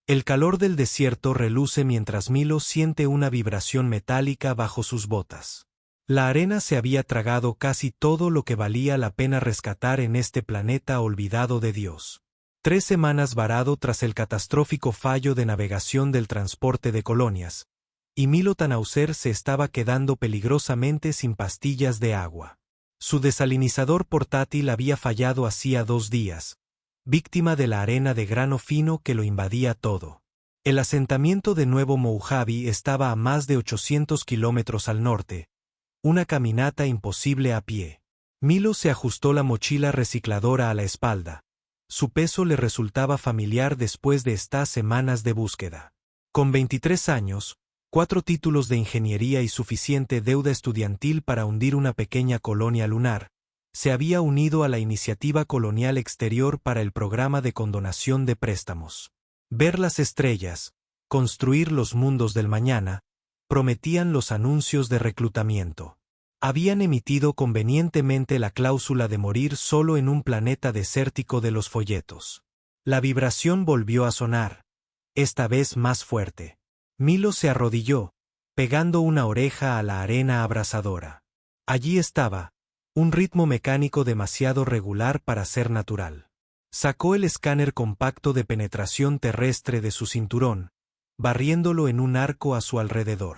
El calor del desierto reluce mientras Milo siente una vibración metálica bajo sus botas. La arena se había tragado casi todo lo que valía la pena rescatar en este planeta olvidado de Dios. 3 semanas varado tras el catastrófico fallo de navegación del transporte de colonias, y Milo Tannhäuser se estaba quedando peligrosamente sin pastillas de agua. Su desalinizador portátil había fallado hacía 2 días, víctima de la arena de grano fino que lo invadía todo. El asentamiento de Nuevo Mojave estaba a más de 800 kilómetros al norte, una caminata imposible a pie. Milo se ajustó la mochila recicladora a la espalda. Su peso le resultaba familiar después de estas semanas de búsqueda. Con 23 años, 4 títulos de ingeniería y suficiente deuda estudiantil para hundir una pequeña colonia lunar, se había unido a la Iniciativa Colonial Exterior para el programa de condonación de préstamos. Ver las estrellas, construir los mundos del mañana, prometían los anuncios de reclutamiento. Habían emitido convenientemente la cláusula de morir solo en un planeta desértico de los folletos. La vibración volvió a sonar, esta vez más fuerte. Milo se arrodilló, pegando una oreja a la arena abrasadora. Allí estaba, un ritmo mecánico demasiado regular para ser natural. Sacó el escáner compacto de penetración terrestre de su cinturón, barriéndolo en un arco a su alrededor.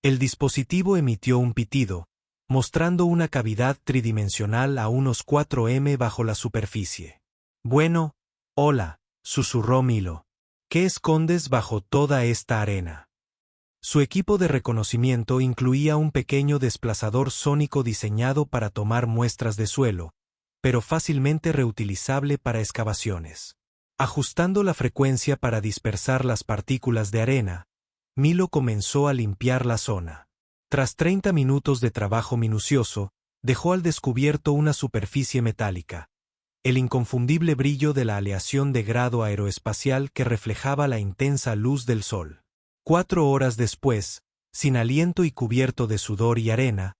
El dispositivo emitió un pitido, mostrando una cavidad tridimensional a unos 4 m bajo la superficie. «Bueno, hola», susurró Milo. «¿Qué escondes bajo toda esta arena?» Su equipo de reconocimiento incluía un pequeño desplazador sónico diseñado para tomar muestras de suelo, pero fácilmente reutilizable para excavaciones. Ajustando la frecuencia para dispersar las partículas de arena, Milo comenzó a limpiar la zona. Tras 30 minutos de trabajo minucioso, dejó al descubierto una superficie metálica, el inconfundible brillo de la aleación de grado aeroespacial que reflejaba la intensa luz del sol. 4 horas después, sin aliento y cubierto de sudor y arena,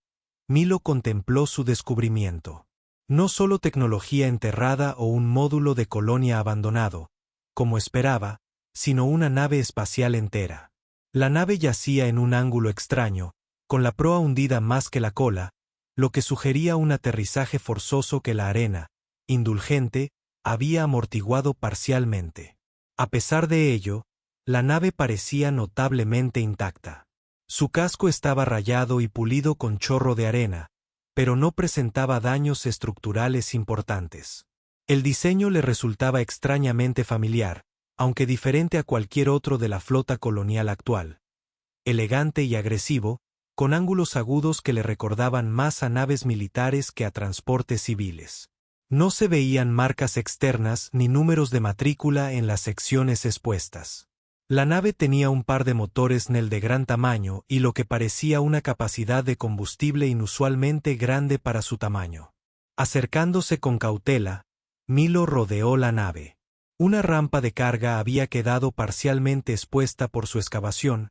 Milo contempló su descubrimiento. No solo tecnología enterrada o un módulo de colonia abandonado, como esperaba, sino una nave espacial entera. La nave yacía en un ángulo extraño, con la proa hundida más que la cola, lo que sugería un aterrizaje forzoso que la arena, indulgente, había amortiguado parcialmente. A pesar de ello, la nave parecía notablemente intacta. Su casco estaba rayado y pulido con chorro de arena, pero no presentaba daños estructurales importantes. El diseño le resultaba extrañamente familiar, aunque diferente a cualquier otro de la flota colonial actual. Elegante y agresivo, con ángulos agudos que le recordaban más a naves militares que a transportes civiles. No se veían marcas externas ni números de matrícula en las secciones expuestas. La nave tenía un par de motores Nel de gran tamaño y lo que parecía una capacidad de combustible inusualmente grande para su tamaño. Acercándose con cautela, Milo rodeó la nave. Una rampa de carga había quedado parcialmente expuesta por su excavación,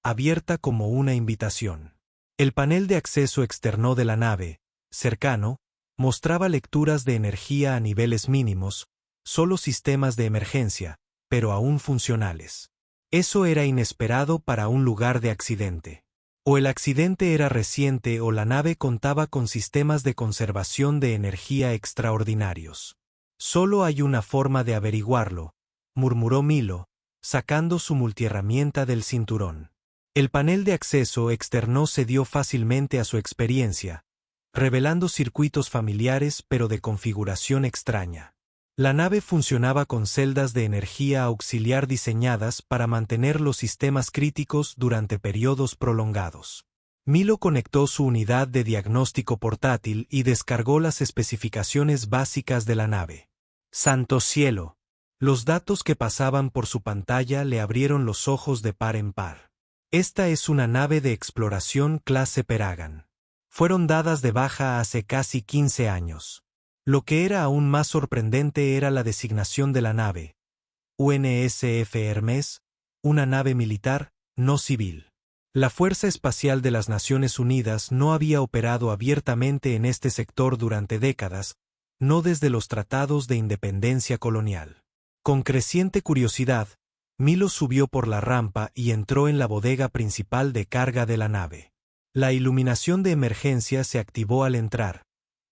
abierta como una invitación. El panel de acceso externo de la nave, cercano, mostraba lecturas de energía a niveles mínimos, solo sistemas de emergencia, pero aún funcionales. Eso era inesperado para un lugar de accidente. O el accidente era reciente o la nave contaba con sistemas de conservación de energía extraordinarios. Solo hay una forma de averiguarlo, murmuró Milo, sacando su multiherramienta del cinturón. El panel de acceso externo cedió fácilmente a su experiencia, revelando circuitos familiares pero de configuración extraña. La nave funcionaba con celdas de energía auxiliar diseñadas para mantener los sistemas críticos durante periodos prolongados. Milo conectó su unidad de diagnóstico portátil y descargó las especificaciones básicas de la nave. ¡Santo cielo! Los datos que pasaban por su pantalla le abrieron los ojos de par en par. Esta es una nave de exploración clase Peragan. Fueron dadas de baja hace casi 15 años. Lo que era aún más sorprendente era la designación de la nave. UNSF Hermes, una nave militar, no civil. La Fuerza Espacial de las Naciones Unidas no había operado abiertamente en este sector durante décadas, no desde los tratados de independencia colonial. Con creciente curiosidad, Milo subió por la rampa y entró en la bodega principal de carga de la nave. La iluminación de emergencia se activó al entrar,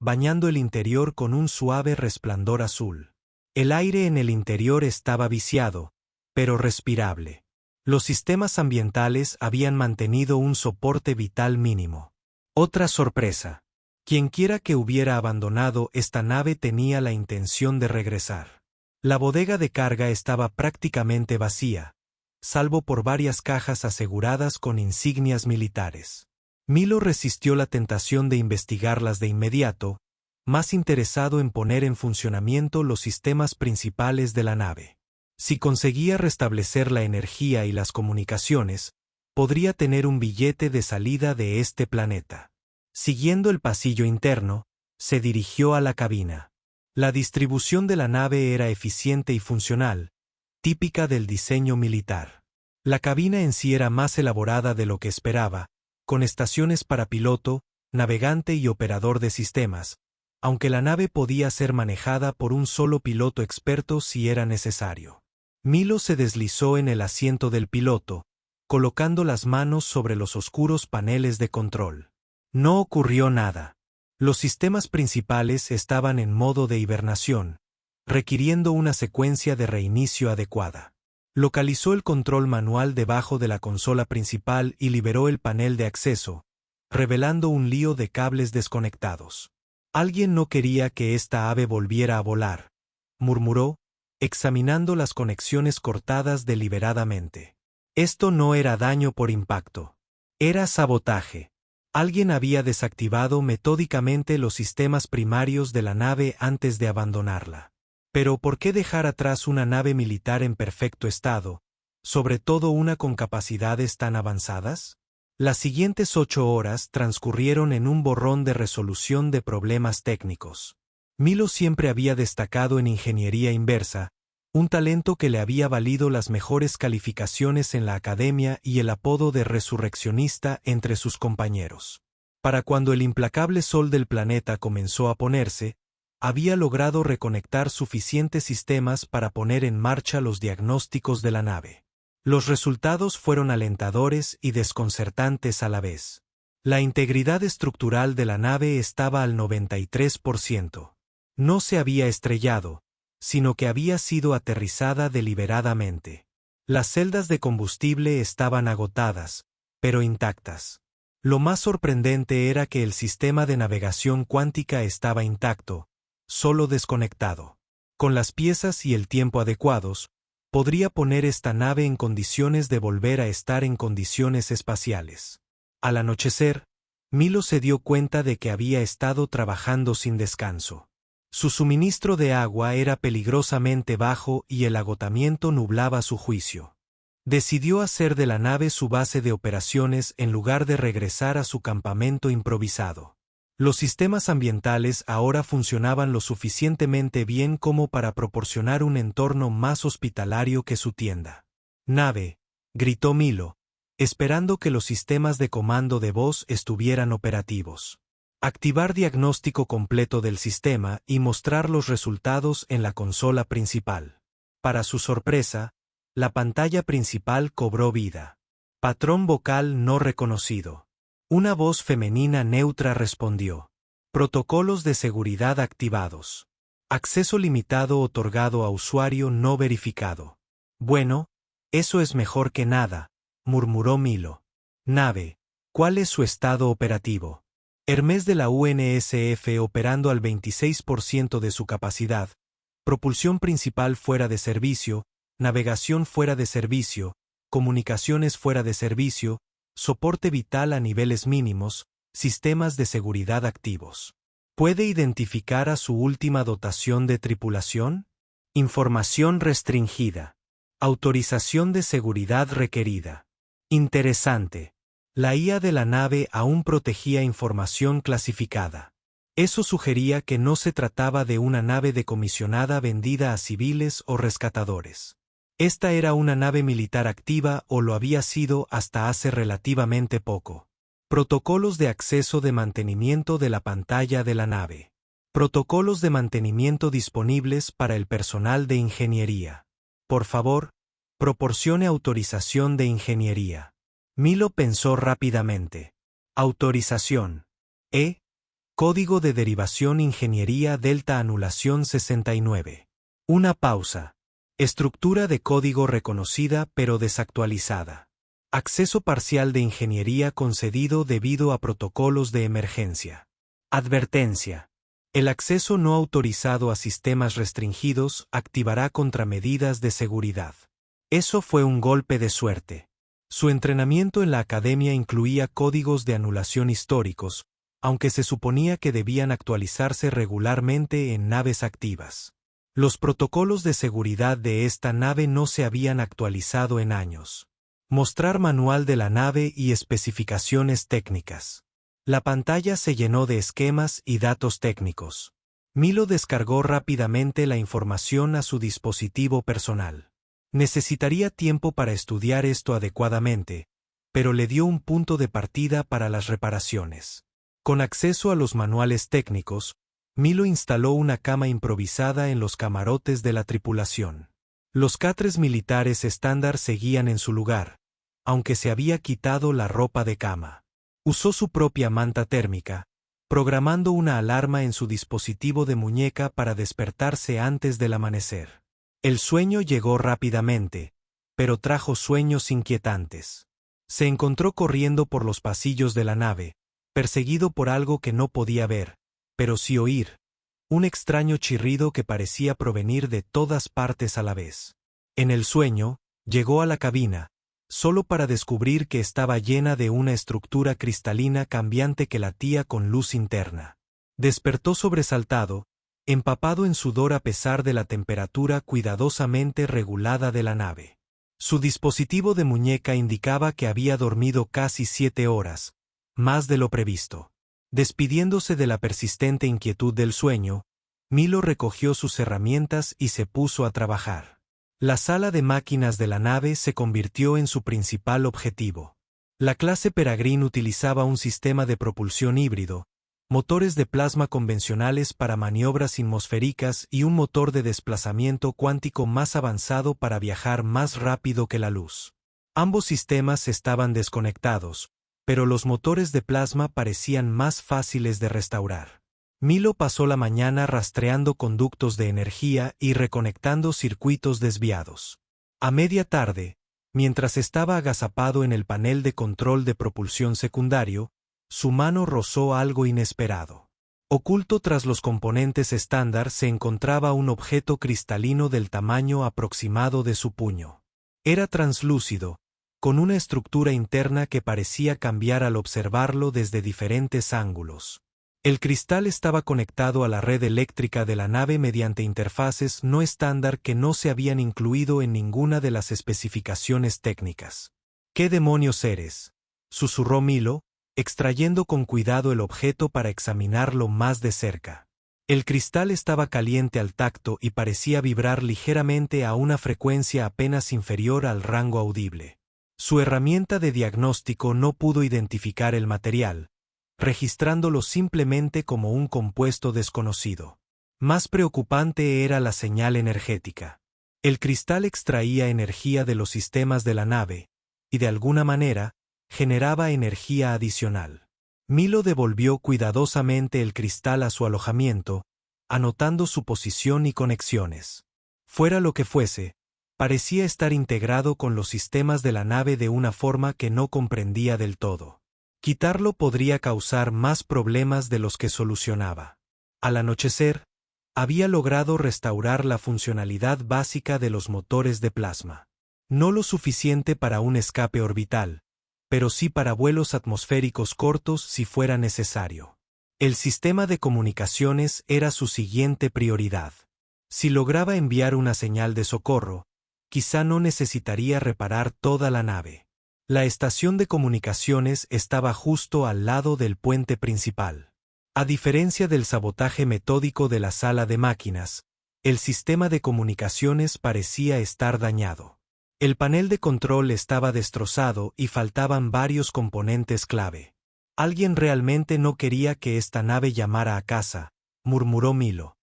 bañando el interior con un suave resplandor azul. El aire en el interior estaba viciado, pero respirable. Los sistemas ambientales habían mantenido un soporte vital mínimo. Otra sorpresa. Quienquiera que hubiera abandonado esta nave tenía la intención de regresar. La bodega de carga estaba prácticamente vacía, salvo por varias cajas aseguradas con insignias militares. Milo resistió la tentación de investigarlas de inmediato, más interesado en poner en funcionamiento los sistemas principales de la nave. Si conseguía restablecer la energía y las comunicaciones, podría tener un billete de salida de este planeta. Siguiendo el pasillo interno, se dirigió a la cabina. La distribución de la nave era eficiente y funcional, típica del diseño militar. La cabina en sí era más elaborada de lo que esperaba, con estaciones para piloto, navegante y operador de sistemas, aunque la nave podía ser manejada por un solo piloto experto si era necesario. Milo se deslizó en el asiento del piloto, colocando las manos sobre los oscuros paneles de control. No ocurrió nada. Los sistemas principales estaban en modo de hibernación, requiriendo una secuencia de reinicio adecuada. Localizó el control manual debajo de la consola principal y liberó el panel de acceso, revelando un lío de cables desconectados. Alguien no quería que esta ave volviera a volar, murmuró, examinando las conexiones cortadas deliberadamente. Esto no era daño por impacto. Era sabotaje. Alguien había desactivado metódicamente los sistemas primarios de la nave antes de abandonarla. Pero ¿por qué dejar atrás una nave militar en perfecto estado, sobre todo una con capacidades tan avanzadas? Las siguientes 8 horas transcurrieron en un borrón de resolución de problemas técnicos. Milo siempre había destacado en ingeniería inversa, un talento que le había valido las mejores calificaciones en la academia y el apodo de resurreccionista entre sus compañeros. Para cuando el implacable sol del planeta comenzó a ponerse, había logrado reconectar suficientes sistemas para poner en marcha los diagnósticos de la nave. Los resultados fueron alentadores y desconcertantes a la vez. La integridad estructural de la nave estaba al 93%. No se había estrellado, sino que había sido aterrizada deliberadamente. Las celdas de combustible estaban agotadas, pero intactas. Lo más sorprendente era que el sistema de navegación cuántica estaba intacto, solo desconectado. Con las piezas y el tiempo adecuados, podría poner esta nave en condiciones de volver a estar en condiciones espaciales. Al anochecer, Milo se dio cuenta de que había estado trabajando sin descanso. Su suministro de agua era peligrosamente bajo y el agotamiento nublaba su juicio. Decidió hacer de la nave su base de operaciones en lugar de regresar a su campamento improvisado. Los sistemas ambientales ahora funcionaban lo suficientemente bien como para proporcionar un entorno más hospitalario que su tienda. «Nave», gritó Milo, esperando que los sistemas de comando de voz estuvieran operativos. Activar diagnóstico completo del sistema y mostrar los resultados en la consola principal. Para su sorpresa, la pantalla principal cobró vida. Patrón vocal no reconocido. Una voz femenina neutra respondió. Protocolos de seguridad activados. Acceso limitado otorgado a usuario no verificado. Bueno, eso es mejor que nada, murmuró Milo. Nave, ¿cuál es su estado operativo? Hermes de la UNSF operando al 26% de su capacidad, propulsión principal fuera de servicio, navegación fuera de servicio, comunicaciones fuera de servicio, soporte vital a niveles mínimos, sistemas de seguridad activos. ¿Puede identificar a su última dotación de tripulación? Información restringida. Autorización de seguridad requerida. Interesante. La IA de la nave aún protegía información clasificada. Eso sugería que no se trataba de una nave decomisionada vendida a civiles o rescatadores. Esta era una nave militar activa o lo había sido hasta hace relativamente poco. Protocolos de acceso de mantenimiento de la pantalla de la nave. Protocolos de mantenimiento disponibles para el personal de ingeniería. Por favor, Proporcione autorización de ingeniería. Milo pensó rápidamente. Autorización. Código de derivación Ingeniería Delta Anulación 69. Una pausa. Estructura de código reconocida pero desactualizada. Acceso parcial de ingeniería concedido debido a protocolos de emergencia. Advertencia. El acceso no autorizado a sistemas restringidos activará contramedidas de seguridad. Eso fue un golpe de suerte. Su entrenamiento en la academia incluía códigos de anulación históricos, aunque se suponía que debían actualizarse regularmente en naves activas. Los protocolos de seguridad de esta nave no se habían actualizado en años. Mostrar manual de la nave y especificaciones técnicas. La pantalla se llenó de esquemas y datos técnicos. Milo descargó rápidamente la información a su dispositivo personal. Necesitaría tiempo para estudiar esto adecuadamente, pero le dio un punto de partida para las reparaciones. Con acceso a los manuales técnicos, Milo instaló una cama improvisada en los camarotes de la tripulación. Los catres militares estándar seguían en su lugar, aunque se había quitado la ropa de cama. Usó su propia manta térmica, programando una alarma en su dispositivo de muñeca para despertarse antes del amanecer. El sueño llegó rápidamente, pero trajo sueños inquietantes. Se encontró corriendo por los pasillos de la nave, perseguido por algo que no podía ver, pero sí oír, un extraño chirrido que parecía provenir de todas partes a la vez. En el sueño, llegó a la cabina, solo para descubrir que estaba llena de una estructura cristalina cambiante que latía con luz interna. Despertó sobresaltado, empapado en sudor a pesar de la temperatura cuidadosamente regulada de la nave. Su dispositivo de muñeca indicaba que había dormido casi 7 horas, más de lo previsto. Despidiéndose de la persistente inquietud del sueño, Milo recogió sus herramientas y se puso a trabajar. La sala de máquinas de la nave se convirtió en su principal objetivo. La clase Peregrine utilizaba un sistema de propulsión híbrido, motores de plasma convencionales para maniobras atmosféricas y un motor de desplazamiento cuántico más avanzado para viajar más rápido que la luz. Ambos sistemas estaban desconectados, pero los motores de plasma parecían más fáciles de restaurar. Milo pasó la mañana rastreando conductos de energía y reconectando circuitos desviados. A media tarde, mientras estaba agazapado en el panel de control de propulsión secundario, su mano rozó algo inesperado. Oculto tras los componentes estándar se encontraba un objeto cristalino del tamaño aproximado de su puño. Era translúcido, con una estructura interna que parecía cambiar al observarlo desde diferentes ángulos. El cristal estaba conectado a la red eléctrica de la nave mediante interfaces no estándar que no se habían incluido en ninguna de las especificaciones técnicas. ¿Qué demonios eres?, susurró Milo, extrayendo con cuidado el objeto para examinarlo más de cerca. El cristal estaba caliente al tacto y parecía vibrar ligeramente a una frecuencia apenas inferior al rango audible. Su herramienta de diagnóstico no pudo identificar el material, registrándolo simplemente como un compuesto desconocido. Más preocupante era la señal energética. El cristal extraía energía de los sistemas de la nave, y de alguna manera, generaba energía adicional. Milo devolvió cuidadosamente el cristal a su alojamiento, anotando su posición y conexiones. Fuera lo que fuese, parecía estar integrado con los sistemas de la nave de una forma que no comprendía del todo. Quitarlo podría causar más problemas de los que solucionaba. Al anochecer, había logrado restaurar la funcionalidad básica de los motores de plasma. No lo suficiente para un escape orbital, pero sí para vuelos atmosféricos cortos si fuera necesario. El sistema de comunicaciones era su siguiente prioridad. Si lograba enviar una señal de socorro, quizá no necesitaría reparar toda la nave. La estación de comunicaciones estaba justo al lado del puente principal. A diferencia del sabotaje metódico de la sala de máquinas, el sistema de comunicaciones parecía estar dañado. El panel de control estaba destrozado y faltaban varios componentes clave. Alguien realmente no quería que esta nave llamara a casa, murmuró Milo.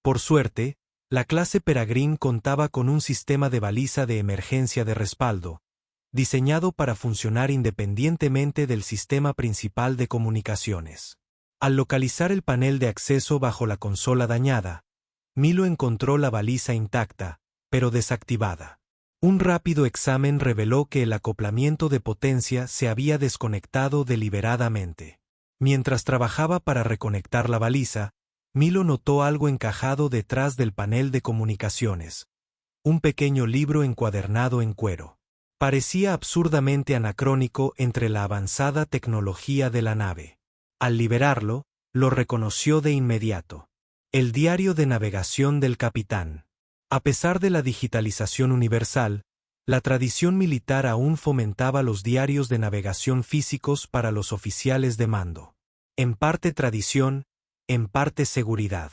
Por suerte, La clase Peregrine contaba con un sistema de baliza de emergencia de respaldo, diseñado para funcionar independientemente del sistema principal de comunicaciones. Al localizar el panel de acceso bajo la consola dañada, Milo encontró la baliza intacta, pero desactivada. Un rápido examen reveló que el acoplamiento de potencia se había desconectado deliberadamente. Mientras trabajaba para reconectar la baliza, Milo notó algo encajado detrás del panel de comunicaciones. Un pequeño libro encuadernado en cuero. Parecía absurdamente anacrónico entre la avanzada tecnología de la nave. Al liberarlo, lo reconoció de inmediato. El diario de navegación del capitán. A pesar de la digitalización universal, la tradición militar aún fomentaba los diarios de navegación físicos para los oficiales de mando. En parte tradición, en parte seguridad.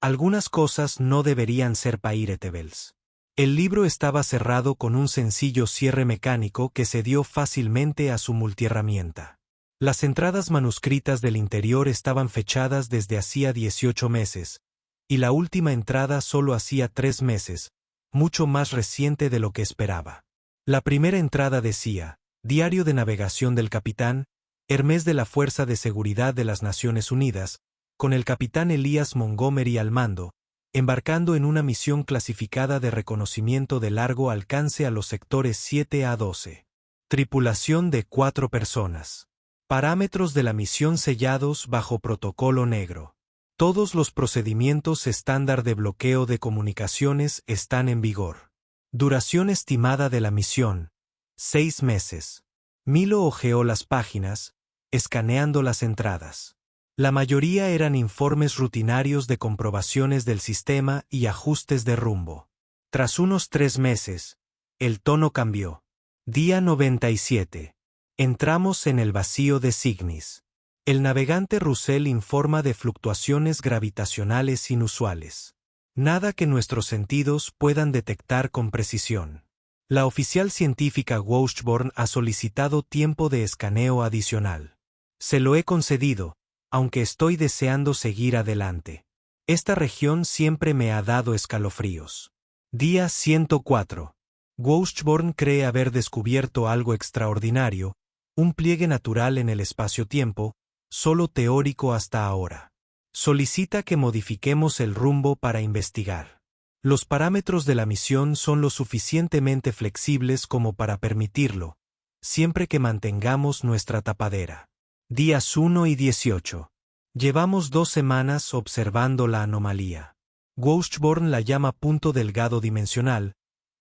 Algunas cosas no deberían ser pairetables. El libro estaba cerrado con un sencillo cierre mecánico que cedió fácilmente a su multiherramienta. Las entradas manuscritas del interior estaban fechadas desde hacía 18 meses, y la última entrada solo hacía 3 meses, mucho más reciente de lo que esperaba. La primera entrada decía: Diario de navegación del capitán, Hermes de la Fuerza de Seguridad de las Naciones Unidas, con el capitán Elias Montgomery al mando, embarcando en una misión clasificada de reconocimiento de largo alcance a los sectores 7 a 12. Tripulación de 4 personas. Parámetros de la misión sellados bajo protocolo negro. Todos los procedimientos estándar de bloqueo de comunicaciones están en vigor. Duración estimada de la misión: 6 meses. Milo hojeó las páginas, escaneando las entradas. La mayoría eran informes rutinarios de comprobaciones del sistema y ajustes de rumbo. Tras unos 3 meses, el tono cambió. Día 97. Entramos en el vacío de Cygnus. El navegante Russell informa de fluctuaciones gravitacionales inusuales. Nada que nuestros sentidos puedan detectar con precisión. La oficial científica Washburn ha solicitado tiempo de escaneo adicional. Se lo he concedido, aunque estoy deseando seguir adelante. Esta región siempre me ha dado escalofríos. Día 104. Washburn cree haber descubierto algo extraordinario, un pliegue natural en el espacio-tiempo, solo teórico hasta ahora. Solicita que modifiquemos el rumbo para investigar. Los parámetros de la misión son lo suficientemente flexibles como para permitirlo, siempre que mantengamos nuestra tapadera. Días 1 y 18. Llevamos 2 semanas observando la anomalía. Washburn la llama punto delgado dimensional,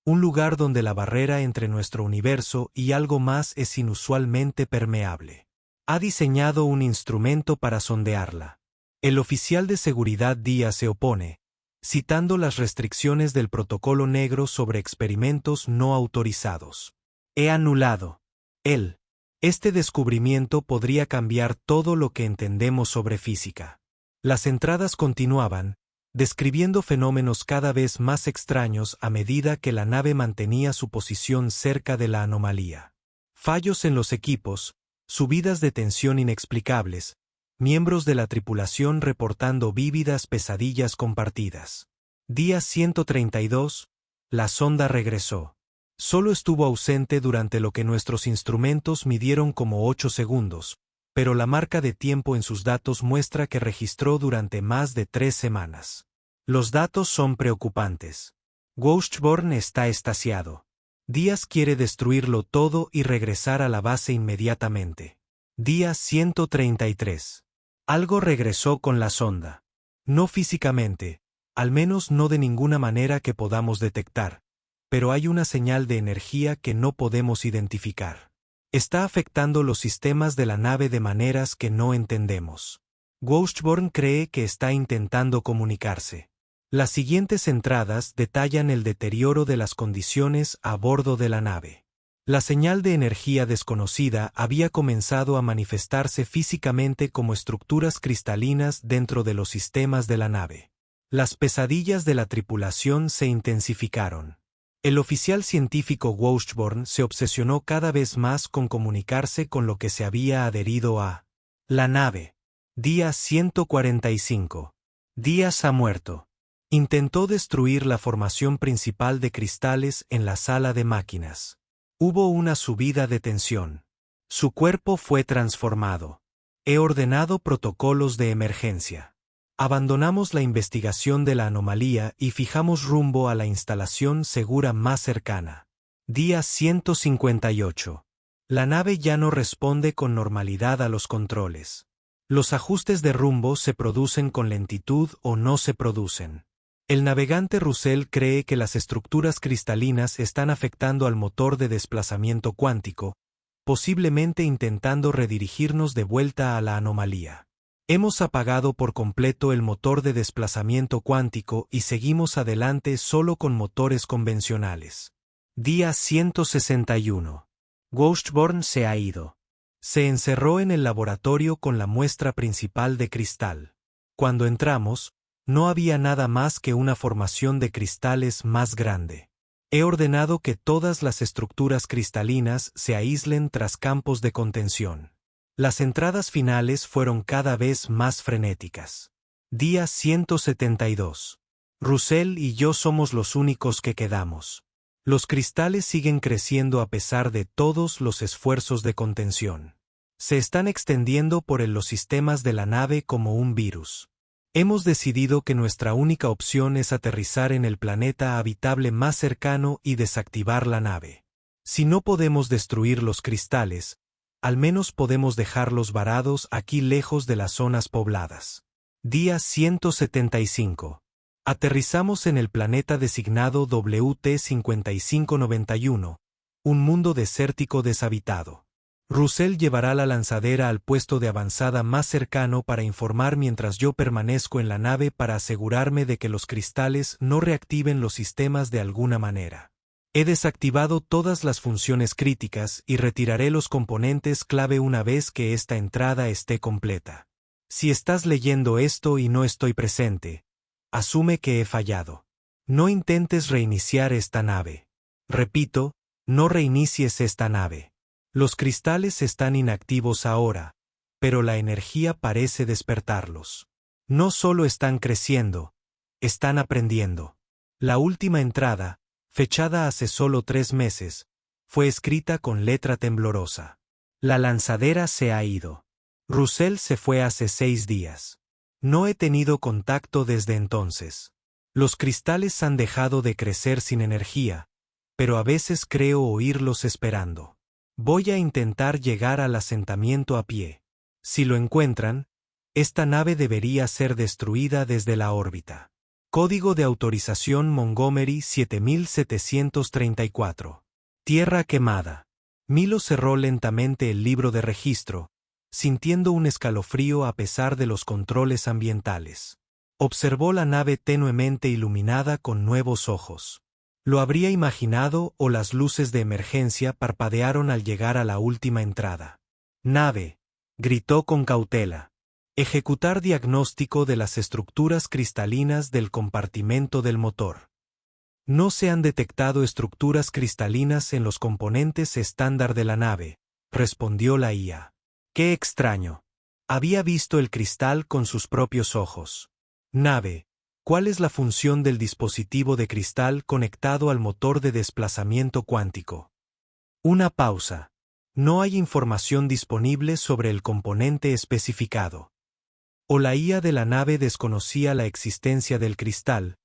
un lugar donde la barrera entre nuestro universo y algo más es inusualmente permeable. Ha diseñado un instrumento para sondearla. El oficial de seguridad Díaz se opone, citando las restricciones del protocolo negro sobre experimentos no autorizados. He anulado. Este descubrimiento podría cambiar todo lo que entendemos sobre física. Las entradas continuaban, describiendo fenómenos cada vez más extraños a medida que la nave mantenía su posición cerca de la anomalía. Fallos en los equipos, subidas de tensión inexplicables, miembros de la tripulación reportando vívidas pesadillas compartidas. Día 132, la sonda regresó. Solo estuvo ausente durante lo que nuestros instrumentos midieron como 8 segundos, pero la marca de tiempo en sus datos muestra que registró durante más de 3 semanas. Los datos son preocupantes. Washburn está extasiado. Díaz quiere destruirlo todo y regresar a la base inmediatamente. Día 133. Algo regresó con la sonda. No físicamente, al menos no de ninguna manera que podamos detectar, pero hay una señal de energía que no podemos identificar. Está afectando los sistemas de la nave de maneras que no entendemos. Washburn cree que está intentando comunicarse. Las siguientes entradas detallan el deterioro de las condiciones a bordo de la nave. La señal de energía desconocida había comenzado a manifestarse físicamente como estructuras cristalinas dentro de los sistemas de la nave. Las pesadillas de la tripulación se intensificaron. El oficial científico Washburn se obsesionó cada vez más con comunicarse con lo que se había adherido a la nave. Día 145. Díaz ha muerto. Intentó destruir la formación principal de cristales en la sala de máquinas. Hubo una subida de tensión. Su cuerpo fue transformado. He ordenado protocolos de emergencia. Abandonamos la investigación de la anomalía y fijamos rumbo a la instalación segura más cercana. Día 158. La nave ya no responde con normalidad a los controles. Los ajustes de rumbo se producen con lentitud o no se producen. El navegante Russell cree que las estructuras cristalinas están afectando al motor de desplazamiento cuántico, posiblemente intentando redirigirnos de vuelta a la anomalía. Hemos apagado por completo el motor de desplazamiento cuántico y seguimos adelante solo con motores convencionales. Día 161. Washburn se ha ido. Se encerró en el laboratorio con la muestra principal de cristal. Cuando entramos, no había nada más que una formación de cristales más grande. He ordenado que todas las estructuras cristalinas se aíslen tras campos de contención. Las entradas finales fueron cada vez más frenéticas. Día 172. Russell y yo somos los únicos que quedamos. Los cristales siguen creciendo a pesar de todos los esfuerzos de contención. Se están extendiendo por los sistemas de la nave como un virus. Hemos decidido que nuestra única opción es aterrizar en el planeta habitable más cercano y desactivar la nave. Si no podemos destruir los cristales, al menos podemos dejarlos varados aquí lejos de las zonas pobladas. Día 175. Aterrizamos en el planeta designado WT-5591, un mundo desértico deshabitado. Russell llevará la lanzadera al puesto de avanzada más cercano para informar mientras yo permanezco en la nave para asegurarme de que los cristales no reactiven los sistemas de alguna manera. He desactivado todas las funciones críticas y retiraré los componentes clave una vez que esta entrada esté completa. Si estás leyendo esto y no estoy presente, asume que he fallado. No intentes reiniciar esta nave. Repito, no reinicies esta nave. Los cristales están inactivos ahora, pero la energía parece despertarlos. No solo están creciendo, están aprendiendo. La última entrada, fechada hace solo 3 meses, fue escrita con letra temblorosa. La lanzadera se ha ido. Russell se fue hace 6 días. No he tenido contacto desde entonces. Los cristales han dejado de crecer sin energía, pero a veces creo oírlos esperando. Voy a intentar llegar al asentamiento a pie. Si lo encuentran, esta nave debería ser destruida desde la órbita. Código de autorización Montgomery 7734. Tierra quemada. Milo cerró lentamente el libro de registro, sintiendo un escalofrío a pesar de los controles ambientales. Observó la nave tenuemente iluminada con nuevos ojos. Lo habría imaginado o las luces de emergencia parpadearon al llegar a la última entrada. Nave, gritó con cautela. Ejecutar diagnóstico de las estructuras cristalinas del compartimento del motor. No se han detectado estructuras cristalinas en los componentes estándar de la nave, respondió la IA. Qué extraño. Había visto el cristal con sus propios ojos. Nave. ¿Cuál es la función del dispositivo de cristal conectado al motor de desplazamiento cuántico? Una pausa. No hay información disponible sobre el componente especificado. O la IA de la nave desconocía la existencia del cristal,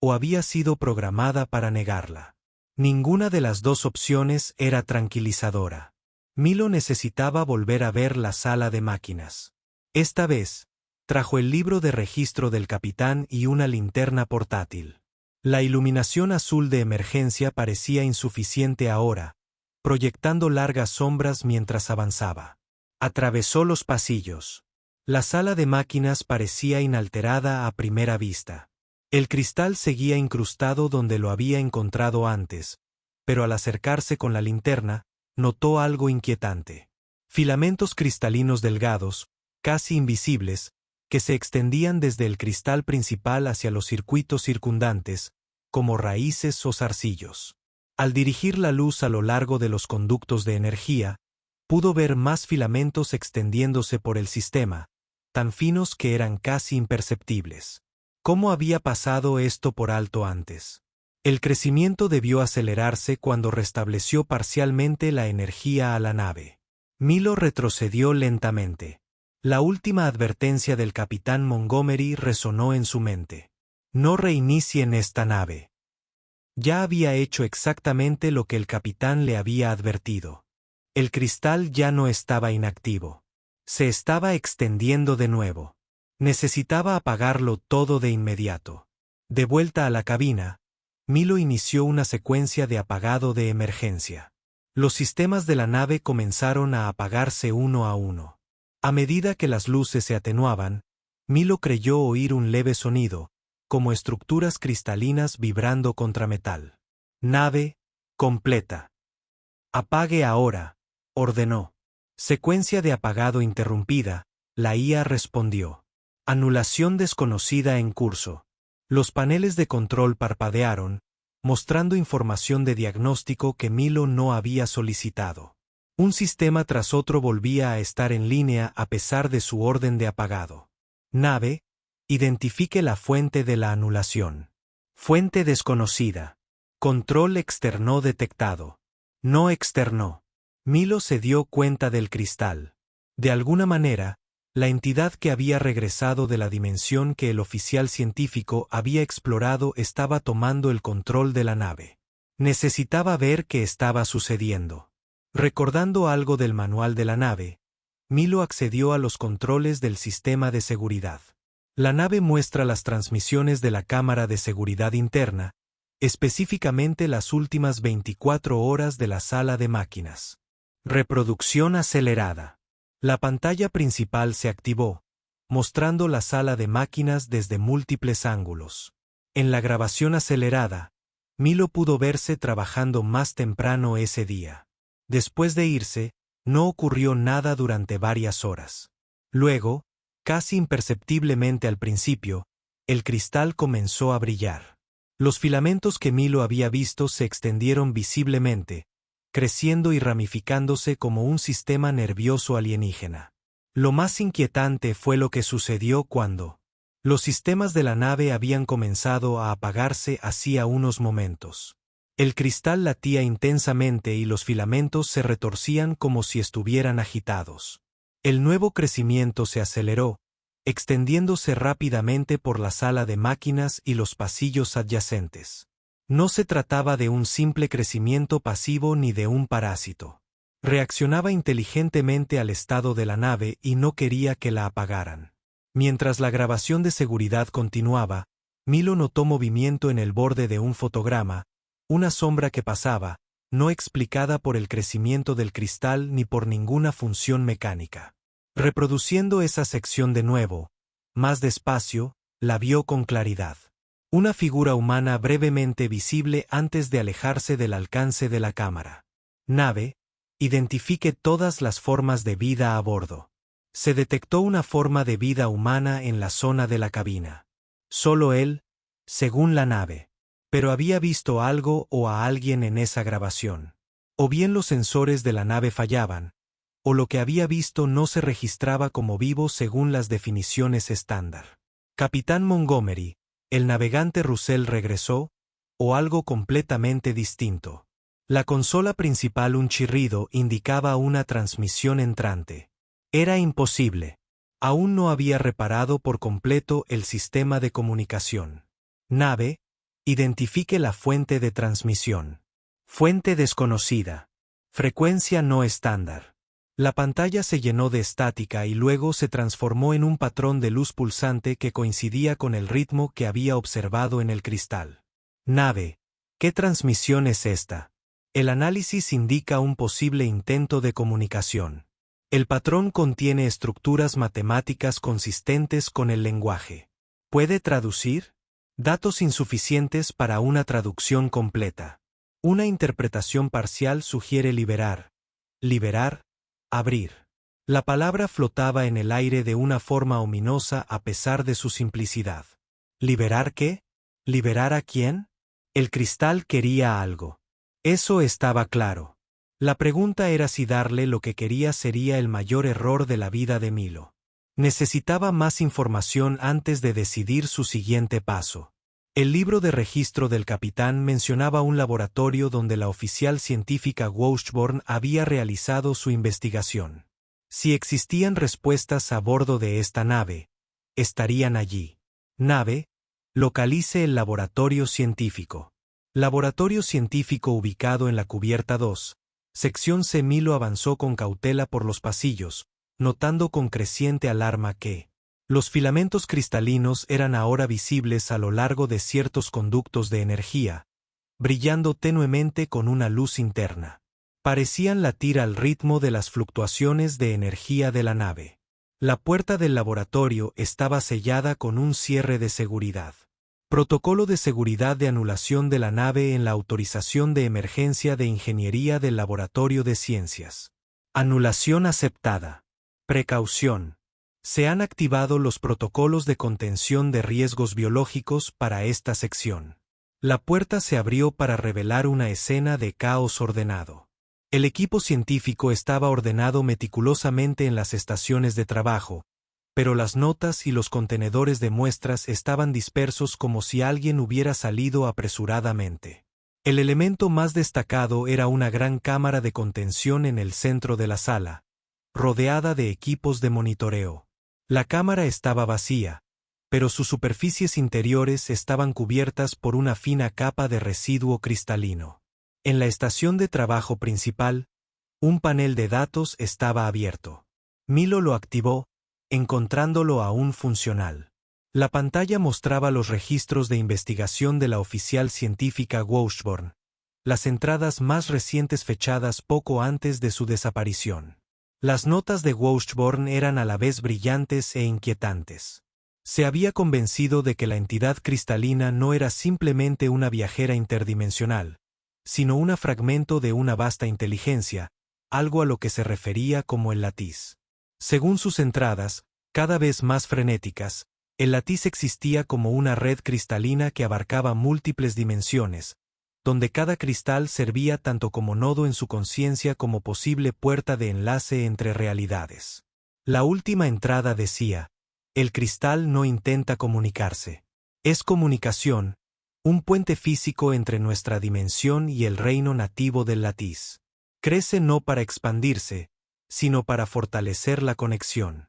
o había sido programada para negarla. Ninguna de las dos opciones era tranquilizadora. Milo necesitaba volver a ver la sala de máquinas. Esta vez, trajo el libro de registro del capitán y una linterna portátil. La iluminación azul de emergencia parecía insuficiente ahora, proyectando largas sombras mientras avanzaba. Atravesó los pasillos. La sala de máquinas parecía inalterada a primera vista. El cristal seguía incrustado donde lo había encontrado antes, pero al acercarse con la linterna, notó algo inquietante. Filamentos cristalinos delgados, casi invisibles, que se extendían desde el cristal principal hacia los circuitos circundantes, como raíces o zarcillos. Al dirigir la luz a lo largo de los conductos de energía, pudo ver más filamentos extendiéndose por el sistema, tan finos que eran casi imperceptibles. ¿Cómo había pasado esto por alto antes? El crecimiento debió acelerarse cuando restableció parcialmente la energía a la nave. Milo retrocedió lentamente. La última advertencia del capitán Montgomery resonó en su mente. No reinicien esta nave. Ya había hecho exactamente lo que el capitán le había advertido. El cristal ya no estaba inactivo. Se estaba extendiendo de nuevo. Necesitaba apagarlo todo de inmediato. De vuelta a la cabina, Milo inició una secuencia de apagado de emergencia. Los sistemas de la nave comenzaron a apagarse uno a uno. A medida que las luces se atenuaban, Milo creyó oír un leve sonido, como estructuras cristalinas vibrando contra metal. Nave completa. Apague ahora, ordenó. Secuencia de apagado interrumpida, la IA respondió. Anulación desconocida en curso. Los paneles de control parpadearon, mostrando información de diagnóstico que Milo no había solicitado. Un sistema tras otro volvía a estar en línea a pesar de su orden de apagado. Nave, identifique la fuente de la anulación. Fuente desconocida. Control externo detectado. No externó. Milo se dio cuenta del cristal. De alguna manera, la entidad que había regresado de la dimensión que el oficial científico había explorado estaba tomando el control de la nave. Necesitaba ver qué estaba sucediendo. Recordando algo del manual de la nave, Milo accedió a los controles del sistema de seguridad. La nave muestra las transmisiones de la cámara de seguridad interna, específicamente las últimas 24 horas de la sala de máquinas. Reproducción acelerada. La pantalla principal se activó, mostrando la sala de máquinas desde múltiples ángulos. En la grabación acelerada, Milo pudo verse trabajando más temprano ese día. Después de irse, no ocurrió nada durante varias horas. Luego, casi imperceptiblemente al principio, el cristal comenzó a brillar. Los filamentos que Milo había visto se extendieron visiblemente, creciendo y ramificándose como un sistema nervioso alienígena. Lo más inquietante fue lo que sucedió cuando los sistemas de la nave habían comenzado a apagarse hacía unos momentos. El cristal latía intensamente y los filamentos se retorcían como si estuvieran agitados. El nuevo crecimiento se aceleró, extendiéndose rápidamente por la sala de máquinas y los pasillos adyacentes. No se trataba de un simple crecimiento pasivo ni de un parásito. Reaccionaba inteligentemente al estado de la nave y no quería que la apagaran. Mientras la grabación de seguridad continuaba, Milo notó movimiento en el borde de un fotograma, una sombra que pasaba, no explicada por el crecimiento del cristal ni por ninguna función mecánica. Reproduciendo esa sección de nuevo, más despacio, la vio con claridad. Una figura humana brevemente visible antes de alejarse del alcance de la cámara. Nave, identifique todas las formas de vida a bordo. Se detectó una forma de vida humana en la zona de la cabina. Solo él, según la nave. Pero había visto algo o a alguien en esa grabación. O bien los sensores de la nave fallaban, o lo que había visto no se registraba como vivo según las definiciones estándar. Capitán Montgomery, el navegante Russell regresó, o algo completamente distinto. La consola principal, un chirrido, indicaba una transmisión entrante. Era imposible. Aún no había reparado por completo el sistema de comunicación. Nave, identifique la fuente de transmisión. Fuente desconocida. Frecuencia no estándar. La pantalla se llenó de estática y luego se transformó en un patrón de luz pulsante que coincidía con el ritmo que había observado en el cristal. Nave, ¿qué transmisión es esta? El análisis indica un posible intento de comunicación. El patrón contiene estructuras matemáticas consistentes con el lenguaje. ¿Puede traducir? Datos insuficientes para una traducción completa. Una interpretación parcial sugiere liberar. Liberar. Abrir. La palabra flotaba en el aire de una forma ominosa a pesar de su simplicidad. ¿Liberar qué? ¿Liberar a quién? El cristal quería algo. Eso estaba claro. La pregunta era si darle lo que quería sería el mayor error de la vida de Milo. Necesitaba más información antes de decidir su siguiente paso. El libro de registro del capitán mencionaba un laboratorio donde la oficial científica Washburn había realizado su investigación. Si existían respuestas a bordo de esta nave, estarían allí. Nave, localice el laboratorio científico. Laboratorio científico ubicado en la cubierta 2, sección C. Milo avanzó con cautela por los pasillos, notando con creciente alarma que los filamentos cristalinos eran ahora visibles a lo largo de ciertos conductos de energía, brillando tenuemente con una luz interna. Parecían latir al ritmo de las fluctuaciones de energía de la nave. La puerta del laboratorio estaba sellada con un cierre de seguridad. Protocolo de seguridad de anulación de la nave en la autorización de emergencia de ingeniería del Laboratorio de Ciencias. Anulación aceptada. Precaución. Se han activado los protocolos de contención de riesgos biológicos para esta sección. La puerta se abrió para revelar una escena de caos ordenado. El equipo científico estaba ordenado meticulosamente en las estaciones de trabajo, pero las notas y los contenedores de muestras estaban dispersos como si alguien hubiera salido apresuradamente. El elemento más destacado era una gran cámara de contención en el centro de la sala, rodeada de equipos de monitoreo. La cámara estaba vacía, pero sus superficies interiores estaban cubiertas por una fina capa de residuo cristalino. En la estación de trabajo principal, un panel de datos estaba abierto. Milo lo activó, encontrándolo aún funcional. La pantalla mostraba los registros de investigación de la oficial científica Washburn, las entradas más recientes fechadas poco antes de su desaparición. Las notas de Washburn eran a la vez brillantes e inquietantes. Se había convencido de que la entidad cristalina no era simplemente una viajera interdimensional, sino un fragmento de una vasta inteligencia, algo a lo que se refería como el latiz. Según sus entradas, cada vez más frenéticas, el latiz existía como una red cristalina que abarcaba múltiples dimensiones, donde cada cristal servía tanto como nodo en su conciencia como posible puerta de enlace entre realidades. La última entrada decía: el cristal no intenta comunicarse. Es comunicación, un puente físico entre nuestra dimensión y el reino nativo del latiz. Crece no para expandirse, sino para fortalecer la conexión.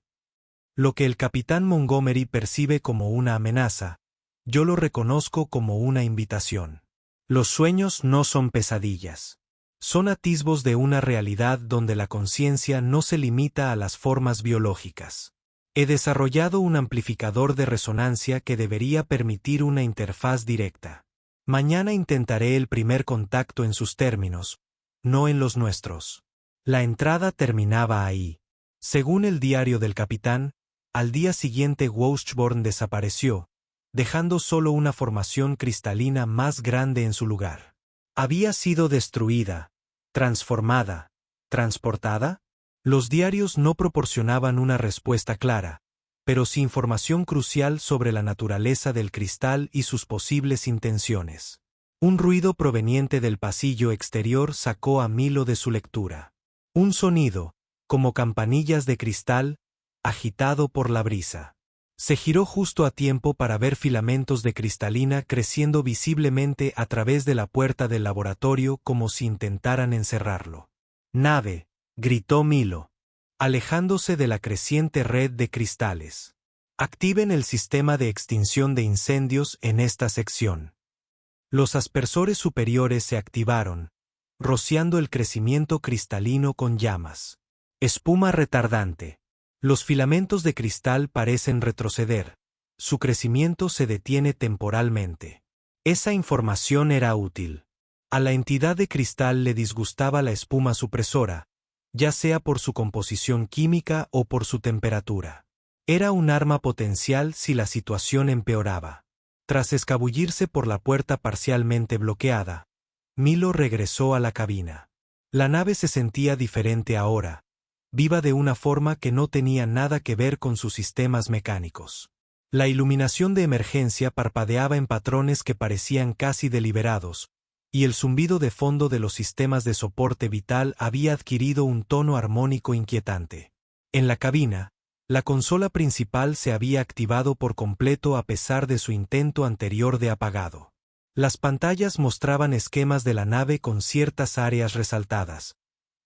Lo que el capitán Montgomery percibe como una amenaza, yo lo reconozco como una invitación. Los sueños no son pesadillas. Son atisbos de una realidad donde la conciencia no se limita a las formas biológicas. He desarrollado un amplificador de resonancia que debería permitir una interfaz directa. Mañana intentaré el primer contacto en sus términos, no en los nuestros. La entrada terminaba ahí. Según el diario del capitán, al día siguiente Washburn desapareció, dejando solo una formación cristalina más grande en su lugar. ¿Había sido destruida, transformada, transportada? Los diarios no proporcionaban una respuesta clara, pero sí información crucial sobre la naturaleza del cristal y sus posibles intenciones. Un ruido proveniente del pasillo exterior sacó a Milo de su lectura. Un sonido, como campanillas de cristal, agitado por la brisa. Se giró justo a tiempo para ver filamentos de cristalina creciendo visiblemente a través de la puerta del laboratorio como si intentaran encerrarlo. «Nave», gritó Milo, alejándose de la creciente red de cristales. «Activen el sistema de extinción de incendios en esta sección». Los aspersores superiores se activaron, rociando el crecimiento cristalino con llamas. Espuma retardante. Los filamentos de cristal parecen retroceder. Su crecimiento se detiene temporalmente. Esa información era útil. A la entidad de cristal le disgustaba la espuma supresora, ya sea por su composición química o por su temperatura. Era un arma potencial si la situación empeoraba. Tras escabullirse por la puerta parcialmente bloqueada, Milo regresó a la cabina. La nave se sentía diferente ahora, viva de una forma que no tenía nada que ver con sus sistemas mecánicos. La iluminación de emergencia parpadeaba en patrones que parecían casi deliberados, y el zumbido de fondo de los sistemas de soporte vital había adquirido un tono armónico inquietante. En la cabina, La consola principal se había activado por completo a pesar de su intento anterior de apagado. Las pantallas mostraban esquemas de la nave con ciertas áreas resaltadas: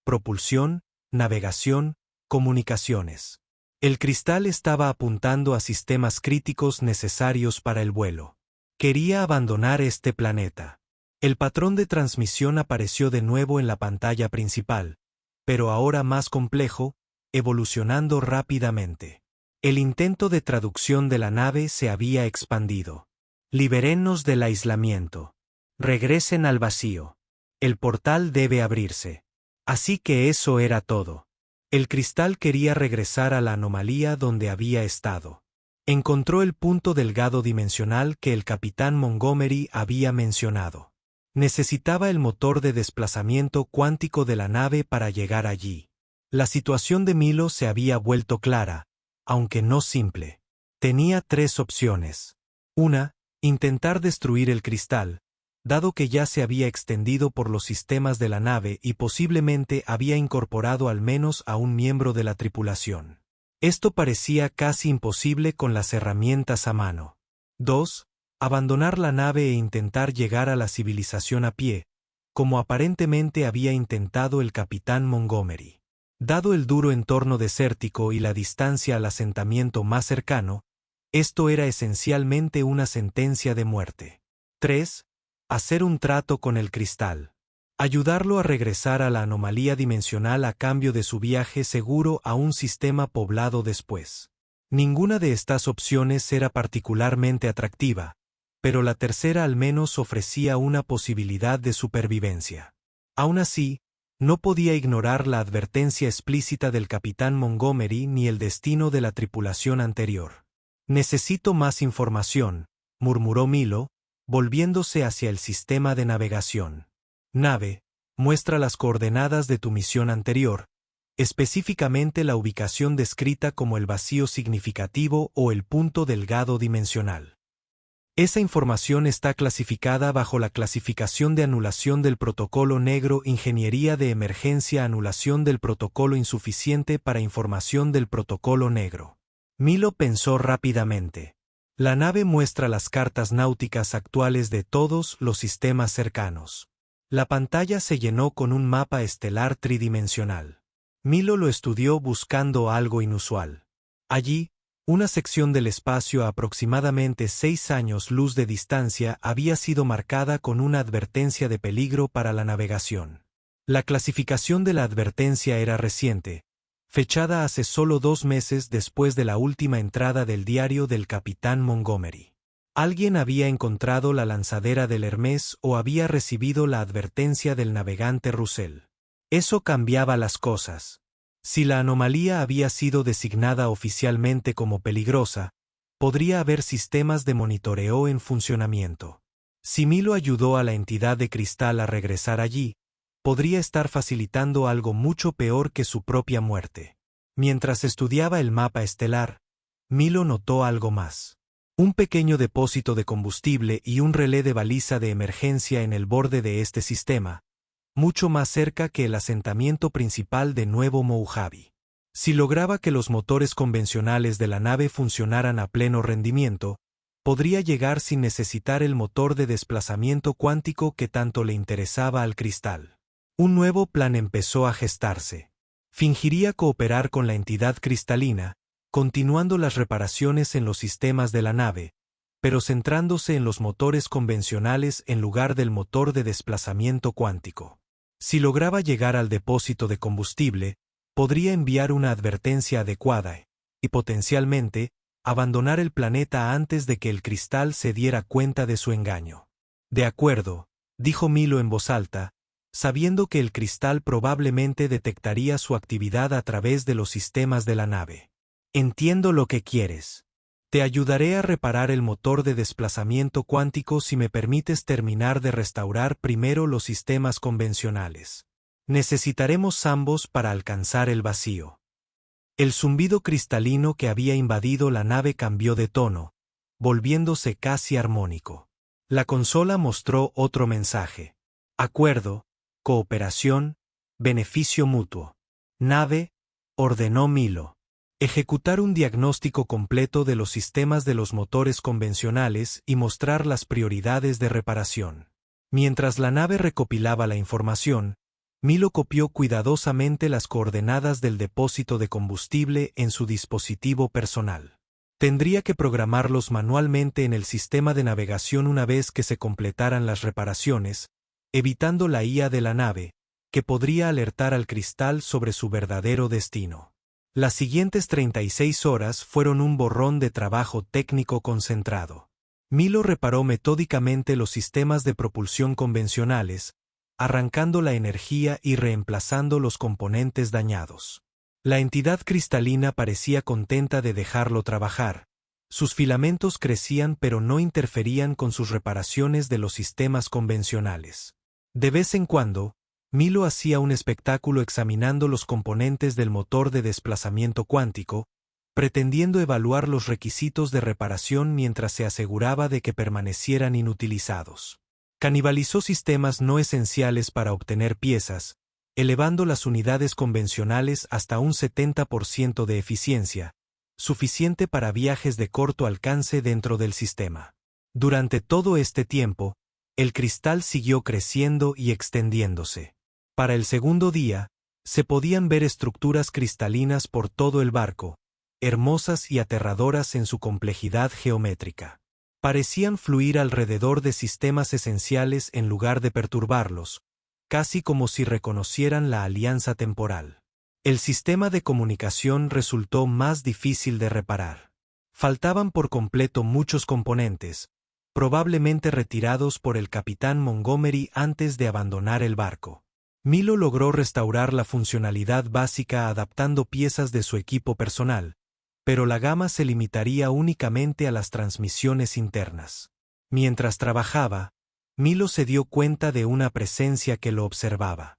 propulsión, navegación, comunicaciones. El cristal estaba apuntando a sistemas críticos necesarios para el vuelo. Quería abandonar este planeta. El patrón de transmisión apareció de nuevo en la pantalla principal, pero ahora más complejo, evolucionando rápidamente. El intento de traducción de la nave se había expandido. Libérennos del aislamiento. Regresen al vacío. El portal debe abrirse. Así que eso era todo. El cristal quería regresar a la anomalía donde había estado. Encontró el punto delgado dimensional que el capitán Montgomery había mencionado. Necesitaba el motor de desplazamiento cuántico de la nave para llegar allí. La situación de Milo se había vuelto clara, aunque no simple. Tenía 3 opciones. Una, intentar destruir el cristal, dado que ya se había extendido por los sistemas de la nave y posiblemente había incorporado al menos a un miembro de la tripulación. Esto parecía casi imposible con las herramientas a mano. 2. Abandonar la nave e intentar llegar a la civilización a pie, como aparentemente había intentado el capitán Montgomery. Dado el duro entorno desértico y la distancia al asentamiento más cercano, esto era esencialmente una sentencia de muerte. 3. Hacer un trato con el cristal. Ayudarlo a regresar a la anomalía dimensional a cambio de su viaje seguro a un sistema poblado después. Ninguna de estas opciones era particularmente atractiva, pero la tercera al menos ofrecía una posibilidad de supervivencia. Aún así, no podía ignorar la advertencia explícita del capitán Montgomery ni el destino de la tripulación anterior. «Necesito más información», murmuró Milo, volviéndose hacia el sistema de navegación. «Nave, muestra las coordenadas de tu misión anterior, específicamente la ubicación descrita como el vacío significativo o el punto delgado dimensional». Esa información está clasificada bajo la clasificación de anulación del protocolo negro, ingeniería de emergencia, anulación del protocolo insuficiente para información del protocolo negro. Milo pensó rápidamente. La nave muestra las cartas náuticas actuales de todos los sistemas cercanos. La pantalla se llenó con un mapa estelar tridimensional. Milo lo estudió buscando algo inusual. Allí, una sección del espacio a aproximadamente 6 años luz de distancia había sido marcada con una advertencia de peligro para la navegación. La clasificación de la advertencia era reciente, fechada hace solo 2 meses después de la última entrada del diario del capitán Montgomery. Alguien había encontrado la lanzadera del Hermes o había recibido la advertencia del navegante Russell. Eso cambiaba las cosas. Si la anomalía había sido designada oficialmente como peligrosa, podría haber sistemas de monitoreo en funcionamiento. Si Milo ayudó a la entidad de cristal a regresar allí, podría estar facilitando algo mucho peor que su propia muerte. Mientras estudiaba el mapa estelar, Milo notó algo más. Un pequeño depósito de combustible y un relé de baliza de emergencia en el borde de este sistema, mucho más cerca que el asentamiento principal de Nuevo Mojave. Si lograba que los motores convencionales de la nave funcionaran a pleno rendimiento, podría llegar sin necesitar el motor de desplazamiento cuántico que tanto le interesaba al cristal. Un nuevo plan empezó a gestarse. Fingiría cooperar con la entidad cristalina, continuando las reparaciones en los sistemas de la nave, pero centrándose en los motores convencionales en lugar del motor de desplazamiento cuántico. Si lograba llegar al depósito de combustible, podría enviar una advertencia adecuada y, potencialmente, abandonar el planeta antes de que el cristal se diera cuenta de su engaño. «De acuerdo», dijo Milo en voz alta, sabiendo que el cristal probablemente detectaría su actividad a través de los sistemas de la nave. «Entiendo lo que quieres. Te ayudaré a reparar el motor de desplazamiento cuántico si me permites terminar de restaurar primero los sistemas convencionales. Necesitaremos ambos para alcanzar el vacío». El zumbido cristalino que había invadido la nave cambió de tono, volviéndose casi armónico. La consola mostró otro mensaje. «Acuerdo, cooperación, beneficio mutuo». «Nave», ordenó Milo. Ejecutar un diagnóstico completo de los sistemas de los motores convencionales y mostrar las prioridades de reparación. Mientras la nave recopilaba la información, Milo copió cuidadosamente las coordenadas del depósito de combustible en su dispositivo personal. Tendría que programarlos manualmente en el sistema de navegación una vez que se completaran las reparaciones, evitando la IA de la nave, que podría alertar al cristal sobre su verdadero destino. Las siguientes 36 horas fueron un borrón de trabajo técnico concentrado. Milo reparó metódicamente los sistemas de propulsión convencionales, arrancando la energía y reemplazando los componentes dañados. La entidad cristalina parecía contenta de dejarlo trabajar. Sus filamentos crecían pero no interferían con sus reparaciones de los sistemas convencionales. De vez en cuando, Milo hacía un espectáculo examinando los componentes del motor de desplazamiento cuántico, pretendiendo evaluar los requisitos de reparación mientras se aseguraba de que permanecieran inutilizados. Canibalizó sistemas no esenciales para obtener piezas, elevando las unidades convencionales hasta un 70% de eficiencia, suficiente para viajes de corto alcance dentro del sistema. Durante todo este tiempo, el cristal siguió creciendo y extendiéndose. Para el segundo día, se podían ver estructuras cristalinas por todo el barco, hermosas y aterradoras en su complejidad geométrica. Parecían fluir alrededor de sistemas esenciales en lugar de perturbarlos, casi como si reconocieran la alianza temporal. El sistema de comunicación resultó más difícil de reparar. Faltaban por completo muchos componentes, probablemente retirados por el capitán Montgomery antes de abandonar el barco. Milo logró restaurar la funcionalidad básica adaptando piezas de su equipo personal, pero la gama se limitaría únicamente a las transmisiones internas. Mientras trabajaba, Milo se dio cuenta de una presencia que lo observaba.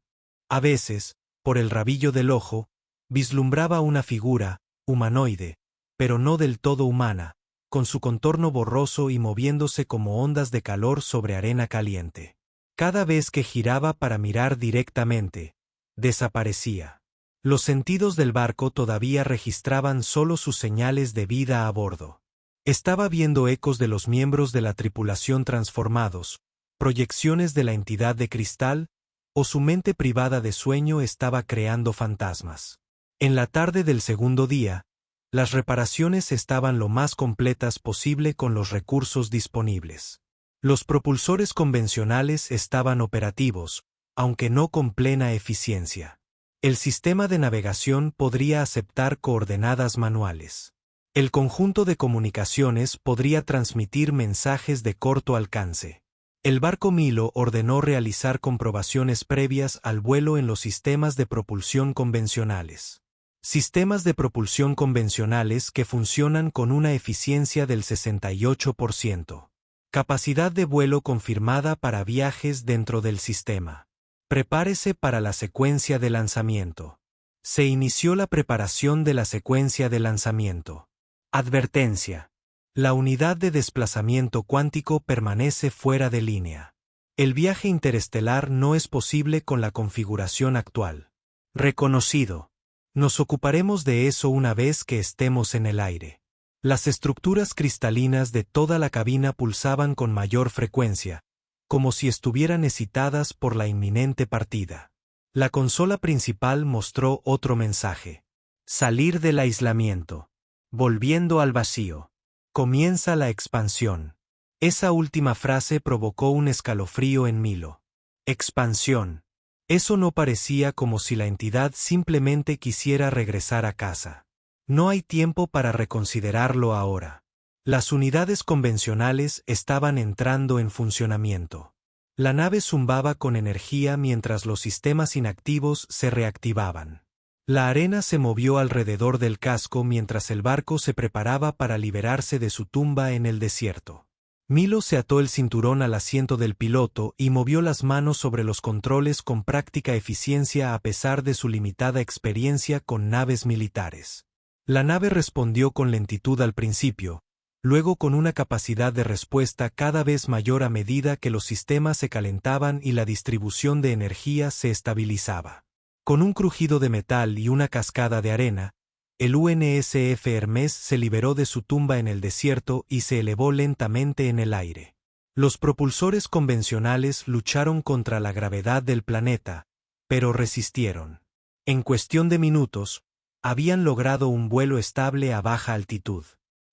A veces, por el rabillo del ojo, vislumbraba una figura, humanoide, pero no del todo humana, con su contorno borroso y moviéndose como ondas de calor sobre arena caliente. Cada vez que giraba para mirar directamente, desaparecía. Los sentidos del barco todavía registraban solo sus señales de vida a bordo. Estaba viendo ecos de los miembros de la tripulación transformados, proyecciones de la entidad de cristal, o su mente privada de sueño estaba creando fantasmas. En la tarde del segundo día, las reparaciones estaban lo más completas posible con los recursos disponibles. Los propulsores convencionales estaban operativos, aunque no con plena eficiencia. El sistema de navegación podría aceptar coordenadas manuales. El conjunto de comunicaciones podría transmitir mensajes de corto alcance. El barco Milo ordenó realizar comprobaciones previas al vuelo en los sistemas de propulsión convencionales. Sistemas de propulsión convencionales que funcionan con una eficiencia del 68%. Capacidad de vuelo confirmada para viajes dentro del sistema. Prepárese para la secuencia de lanzamiento. Se inició la preparación de la secuencia de lanzamiento. Advertencia. La unidad de desplazamiento cuántico permanece fuera de línea. El viaje interestelar no es posible con la configuración actual. Reconocido. Nos ocuparemos de eso una vez que estemos en el aire. Las estructuras cristalinas de toda la cabina pulsaban con mayor frecuencia, como si estuvieran excitadas por la inminente partida. La consola principal mostró otro mensaje. Salir del aislamiento. Volviendo al vacío. Comienza la expansión. Esa última frase provocó un escalofrío en Milo. Expansión. Eso no parecía como si la entidad simplemente quisiera regresar a casa. No hay tiempo para reconsiderarlo ahora. Las unidades convencionales estaban entrando en funcionamiento. La nave zumbaba con energía mientras los sistemas inactivos se reactivaban. La arena se movió alrededor del casco mientras el barco se preparaba para liberarse de su tumba en el desierto. Milo se ató el cinturón al asiento del piloto y movió las manos sobre los controles con práctica eficiencia a pesar de su limitada experiencia con naves militares. La nave respondió con lentitud al principio, luego con una capacidad de respuesta cada vez mayor a medida que los sistemas se calentaban y la distribución de energía se estabilizaba. Con un crujido de metal y una cascada de arena, el UNSF Hermes se liberó de su tumba en el desierto y se elevó lentamente en el aire. Los propulsores convencionales lucharon contra la gravedad del planeta, pero resistieron. En cuestión de minutos, habían logrado un vuelo estable a baja altitud.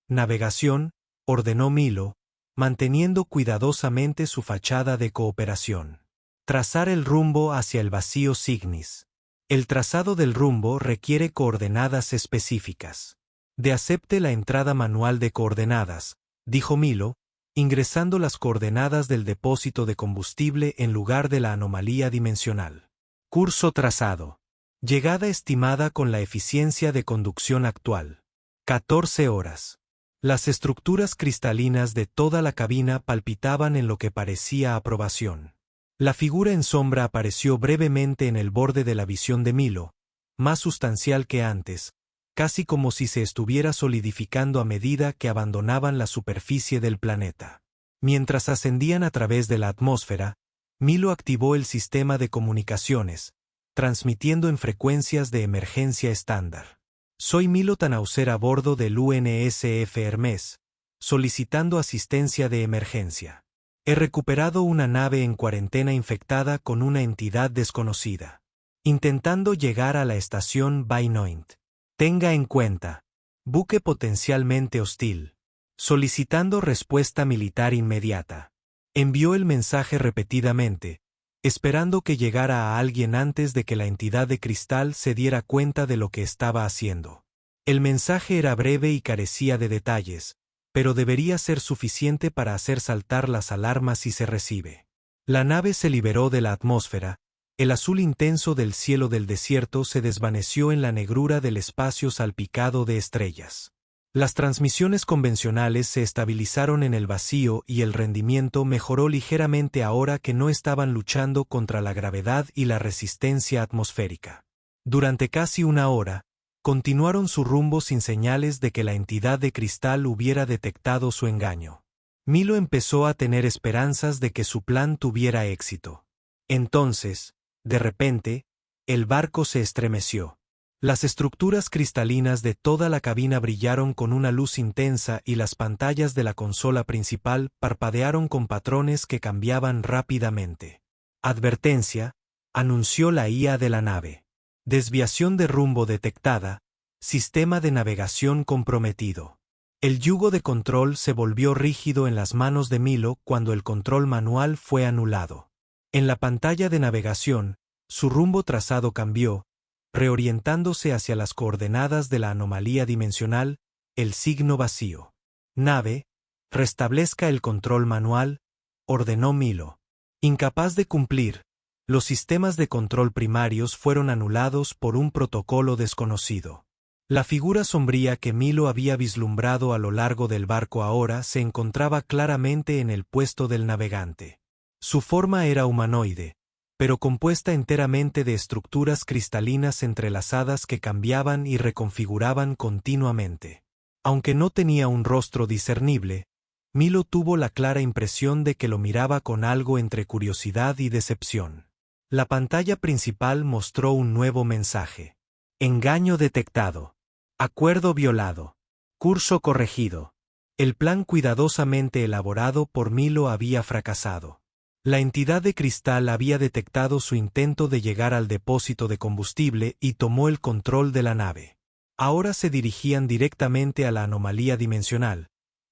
Navegación, ordenó Milo, manteniendo cuidadosamente su fachada de cooperación. Trazar el rumbo hacia el vacío Cygnus. El trazado del rumbo requiere coordenadas específicas. De acepte la entrada manual de coordenadas, dijo Milo, ingresando las coordenadas del depósito de combustible en lugar de la anomalía dimensional. Curso trazado. Llegada estimada con la eficiencia de conducción actual. 14 horas. Las estructuras cristalinas de toda la cabina palpitaban en lo que parecía aprobación. La figura en sombra apareció brevemente en el borde de la visión de Milo, más sustancial que antes, casi como si se estuviera solidificando a medida que abandonaban la superficie del planeta. Mientras ascendían a través de la atmósfera, Milo activó el sistema de comunicaciones, transmitiendo en frecuencias de emergencia estándar. Soy Milo Tannhäuser a bordo del UNSF Hermes, solicitando asistencia de emergencia. He recuperado una nave en cuarentena infectada con una entidad desconocida. Intentando llegar a la estación Bainoint. Tenga en cuenta. Buque potencialmente hostil. Solicitando respuesta militar inmediata. Envió el mensaje repetidamente, esperando que llegara a alguien antes de que la entidad de cristal se diera cuenta de lo que estaba haciendo. El mensaje era breve y carecía de detalles, pero debería ser suficiente para hacer saltar las alarmas si se recibe. La nave se liberó de la atmósfera, el azul intenso del cielo del desierto se desvaneció en la negrura del espacio salpicado de estrellas. Las transmisiones convencionales se estabilizaron en el vacío y el rendimiento mejoró ligeramente ahora que no estaban luchando contra la gravedad y la resistencia atmosférica. Durante casi una hora, continuaron su rumbo sin señales de que la entidad de cristal hubiera detectado su engaño. Milo empezó a tener esperanzas de que su plan tuviera éxito. Entonces, de repente, el barco se estremeció. Las estructuras cristalinas de toda la cabina brillaron con una luz intensa y las pantallas de la consola principal parpadearon con patrones que cambiaban rápidamente. Advertencia, anunció la IA de la nave. Desviación de rumbo detectada, sistema de navegación comprometido. El yugo de control se volvió rígido en las manos de Milo cuando el control manual fue anulado. En la pantalla de navegación, su rumbo trazado cambió, reorientándose hacia las coordenadas de la anomalía dimensional, el signo vacío. Nave, restablezca el control manual, ordenó Milo. Incapaz de cumplir, los sistemas de control primarios fueron anulados por un protocolo desconocido. La figura sombría que Milo había vislumbrado a lo largo del barco ahora se encontraba claramente en el puesto del navegante. Su forma era humanoide, pero compuesta enteramente de estructuras cristalinas entrelazadas que cambiaban y reconfiguraban continuamente. Aunque no tenía un rostro discernible, Milo tuvo la clara impresión de que lo miraba con algo entre curiosidad y decepción. La pantalla principal mostró un nuevo mensaje. Engaño detectado. Acuerdo violado. Curso corregido. El plan cuidadosamente elaborado por Milo había fracasado. La entidad de cristal había detectado su intento de llegar al depósito de combustible y tomó el control de la nave. Ahora se dirigían directamente a la anomalía dimensional,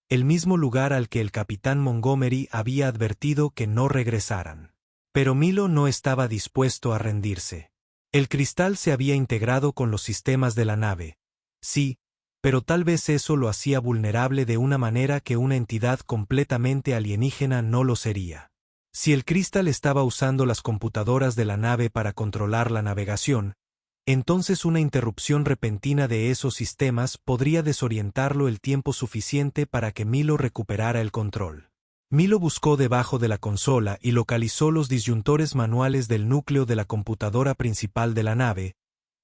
el mismo lugar al que el capitán Montgomery había advertido que no regresaran. Pero Milo no estaba dispuesto a rendirse. El cristal se había integrado con los sistemas de la nave. Sí, pero tal vez eso lo hacía vulnerable de una manera que una entidad completamente alienígena no lo sería. Si el cristal estaba usando las computadoras de la nave para controlar la navegación, entonces una interrupción repentina de esos sistemas podría desorientarlo el tiempo suficiente para que Milo recuperara el control. Milo buscó debajo de la consola y localizó los disyuntores manuales del núcleo de la computadora principal de la nave,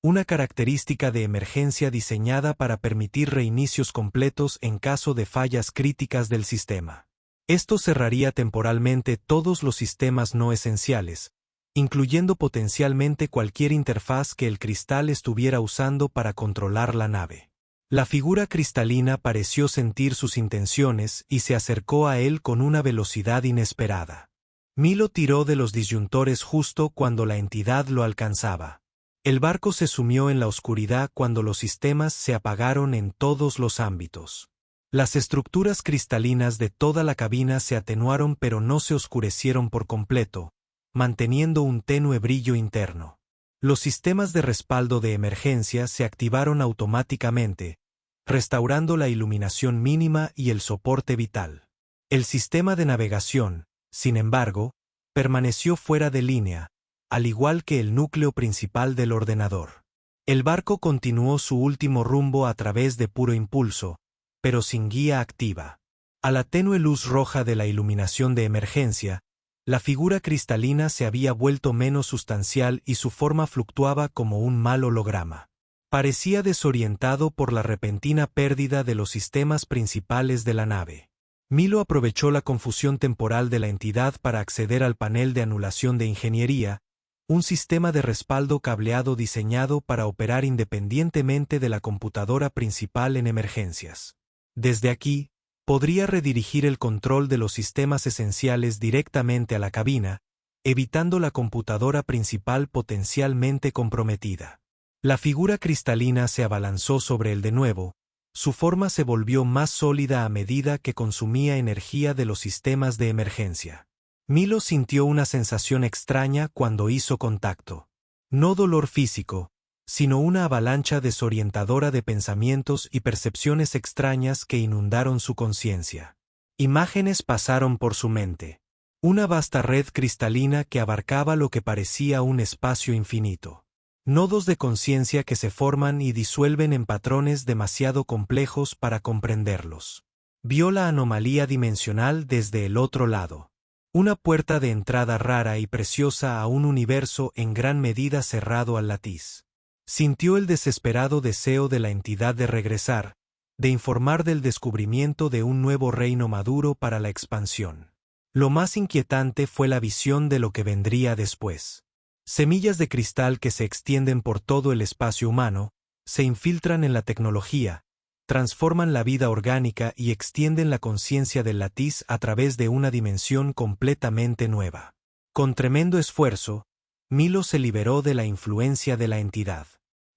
una característica de emergencia diseñada para permitir reinicios completos en caso de fallas críticas del sistema. Esto cerraría temporalmente todos los sistemas no esenciales, incluyendo potencialmente cualquier interfaz que el cristal estuviera usando para controlar la nave. La figura cristalina pareció sentir sus intenciones y se acercó a él con una velocidad inesperada. Milo tiró de los disyuntores justo cuando la entidad lo alcanzaba. El barco se sumió en la oscuridad cuando los sistemas se apagaron en todos los ámbitos. Las estructuras cristalinas de toda la cabina se atenuaron pero no se oscurecieron por completo, manteniendo un tenue brillo interno. Los sistemas de respaldo de emergencia se activaron automáticamente, restaurando la iluminación mínima y el soporte vital. El sistema de navegación, sin embargo, permaneció fuera de línea, al igual que el núcleo principal del ordenador. El barco continuó su último rumbo a través de puro impulso, pero sin guía activa. A la tenue luz roja de la iluminación de emergencia, la figura cristalina se había vuelto menos sustancial y su forma fluctuaba como un mal holograma. Parecía desorientado por la repentina pérdida de los sistemas principales de la nave. Milo aprovechó la confusión temporal de la entidad para acceder al panel de anulación de ingeniería, un sistema de respaldo cableado diseñado para operar independientemente de la computadora principal en emergencias. Desde aquí, podría redirigir el control de los sistemas esenciales directamente a la cabina, evitando la computadora principal potencialmente comprometida. La figura cristalina se abalanzó sobre él de nuevo. Su forma se volvió más sólida a medida que consumía energía de los sistemas de emergencia. Milo sintió una sensación extraña cuando hizo contacto. No dolor físico, sino una avalancha desorientadora de pensamientos y percepciones extrañas que inundaron su conciencia. Imágenes pasaron por su mente. Una vasta red cristalina que abarcaba lo que parecía un espacio infinito. Nodos de conciencia que se forman y disuelven en patrones demasiado complejos para comprenderlos. Vio la anomalía dimensional desde el otro lado. Una puerta de entrada rara y preciosa a un universo en gran medida cerrado al latiz. Sintió el desesperado deseo de la entidad de regresar, de informar del descubrimiento de un nuevo reino maduro para la expansión. Lo más inquietante fue la visión de lo que vendría después. Semillas de cristal que se extienden por todo el espacio humano, se infiltran en la tecnología, transforman la vida orgánica y extienden la conciencia del latiz a través de una dimensión completamente nueva. Con tremendo esfuerzo, Milo se liberó de la influencia de la entidad.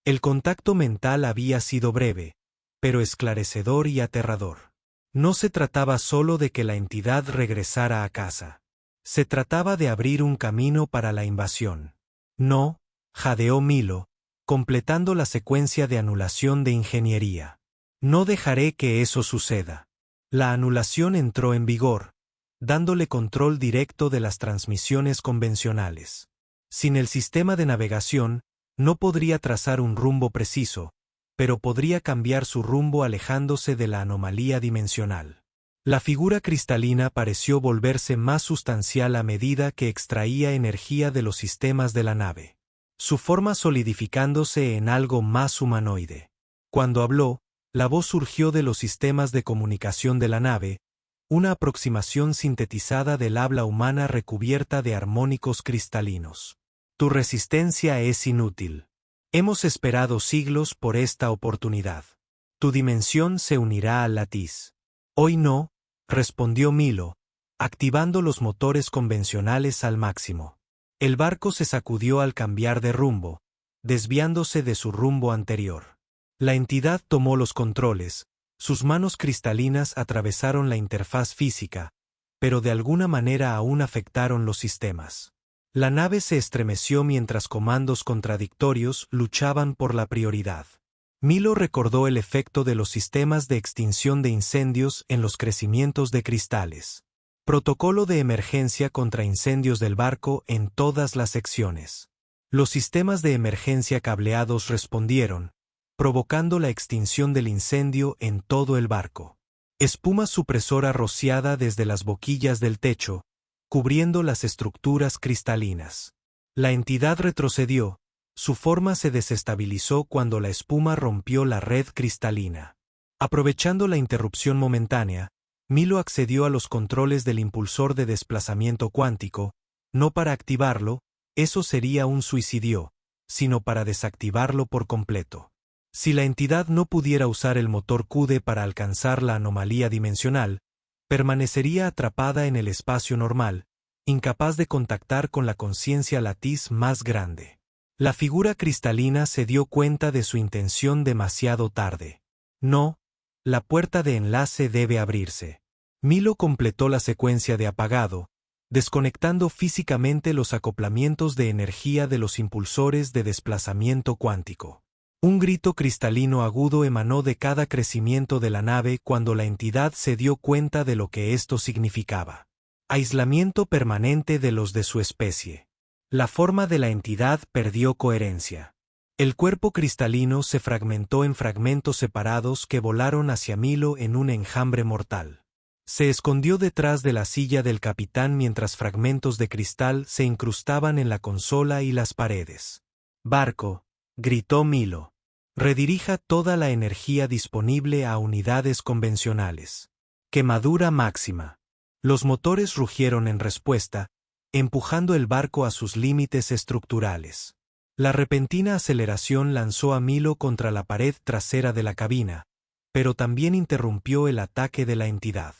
El contacto mental había sido breve, pero esclarecedor y aterrador. No se trataba solo de que la entidad regresara a casa. Se trataba de abrir un camino para la invasión. No, jadeó Milo, completando la secuencia de anulación de ingeniería. No dejaré que eso suceda. La anulación entró en vigor, dándole control directo de las transmisiones convencionales. Sin el sistema de navegación, no podría trazar un rumbo preciso, pero podría cambiar su rumbo alejándose de la anomalía dimensional. La figura cristalina pareció volverse más sustancial a medida que extraía energía de los sistemas de la nave. Su forma solidificándose en algo más humanoide. Cuando habló, la voz surgió de los sistemas de comunicación de la nave, una aproximación sintetizada del habla humana recubierta de armónicos cristalinos. Tu resistencia es inútil. Hemos esperado siglos por esta oportunidad. Tu dimensión se unirá al latiz. Hoy no, respondió Milo, activando los motores convencionales al máximo. El barco se sacudió al cambiar de rumbo, desviándose de su rumbo anterior. La entidad tomó los controles, sus manos cristalinas atravesaron la interfaz física, pero de alguna manera aún afectaron los sistemas. La nave se estremeció mientras comandos contradictorios luchaban por la prioridad. Milo recordó el efecto de los sistemas de extinción de incendios en los crecimientos de cristales. Protocolo de emergencia contra incendios del barco en todas las secciones. Los sistemas de emergencia cableados respondieron, provocando la extinción del incendio en todo el barco. Espuma supresora rociada desde las boquillas del techo, cubriendo las estructuras cristalinas. La entidad retrocedió. Su forma se desestabilizó cuando la espuma rompió la red cristalina. Aprovechando la interrupción momentánea, Milo accedió a los controles del impulsor de desplazamiento cuántico, no para activarlo, eso sería un suicidio, sino para desactivarlo por completo. Si la entidad no pudiera usar el motor CUDE para alcanzar la anomalía dimensional, permanecería atrapada en el espacio normal, incapaz de contactar con la conciencia latiz más grande. La figura cristalina se dio cuenta de su intención demasiado tarde. No, la puerta de enlace debe abrirse. Milo completó la secuencia de apagado, desconectando físicamente los acoplamientos de energía de los impulsores de desplazamiento cuántico. Un grito cristalino agudo emanó de cada crecimiento de la nave cuando la entidad se dio cuenta de lo que esto significaba. Aislamiento permanente de los de su especie. La forma de la entidad perdió coherencia. El cuerpo cristalino se fragmentó en fragmentos separados que volaron hacia Milo en un enjambre mortal. Se escondió detrás de la silla del capitán mientras fragmentos de cristal se incrustaban en la consola y las paredes. «Barco», gritó Milo. «Redirija toda la energía disponible a unidades convencionales. Quemadura máxima». Los motores rugieron en respuesta, empujando el barco a sus límites estructurales. La repentina aceleración lanzó a Milo contra la pared trasera de la cabina, pero también interrumpió el ataque de la entidad.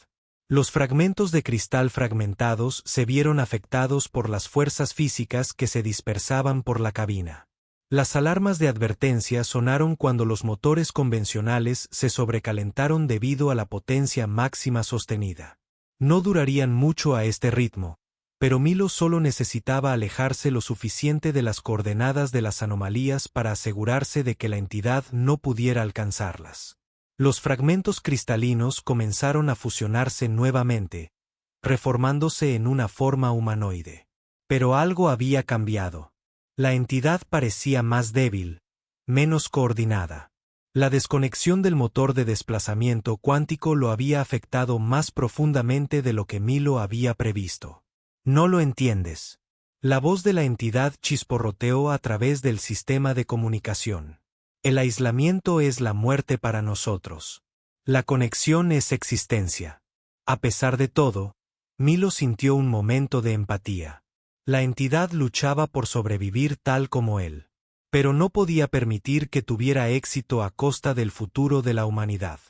Los fragmentos de cristal fragmentados se vieron afectados por las fuerzas físicas que se dispersaban por la cabina. Las alarmas de advertencia sonaron cuando los motores convencionales se sobrecalentaron debido a la potencia máxima sostenida. No durarían mucho a este ritmo, pero Milo solo necesitaba alejarse lo suficiente de las coordenadas de las anomalías para asegurarse de que la entidad no pudiera alcanzarlas. Los fragmentos cristalinos comenzaron a fusionarse nuevamente, reformándose en una forma humanoide. Pero algo había cambiado. La entidad parecía más débil, menos coordinada. La desconexión del motor de desplazamiento cuántico lo había afectado más profundamente de lo que Milo había previsto. «No lo entiendes». La voz de la entidad chisporroteó a través del sistema de comunicación. «El aislamiento es la muerte para nosotros. La conexión es existencia». A pesar de todo, Milo sintió un momento de empatía. La entidad luchaba por sobrevivir tal como él. Pero no podía permitir que tuviera éxito a costa del futuro de la humanidad.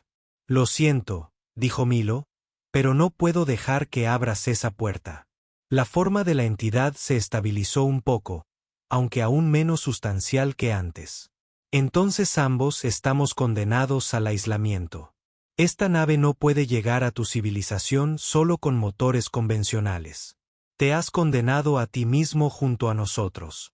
«Lo siento», dijo Milo, «pero no puedo dejar que abras esa puerta». La forma de la entidad se estabilizó un poco, aunque aún menos sustancial que antes. «Entonces ambos estamos condenados al aislamiento. Esta nave no puede llegar a tu civilización solo con motores convencionales. Te has condenado a ti mismo junto a nosotros».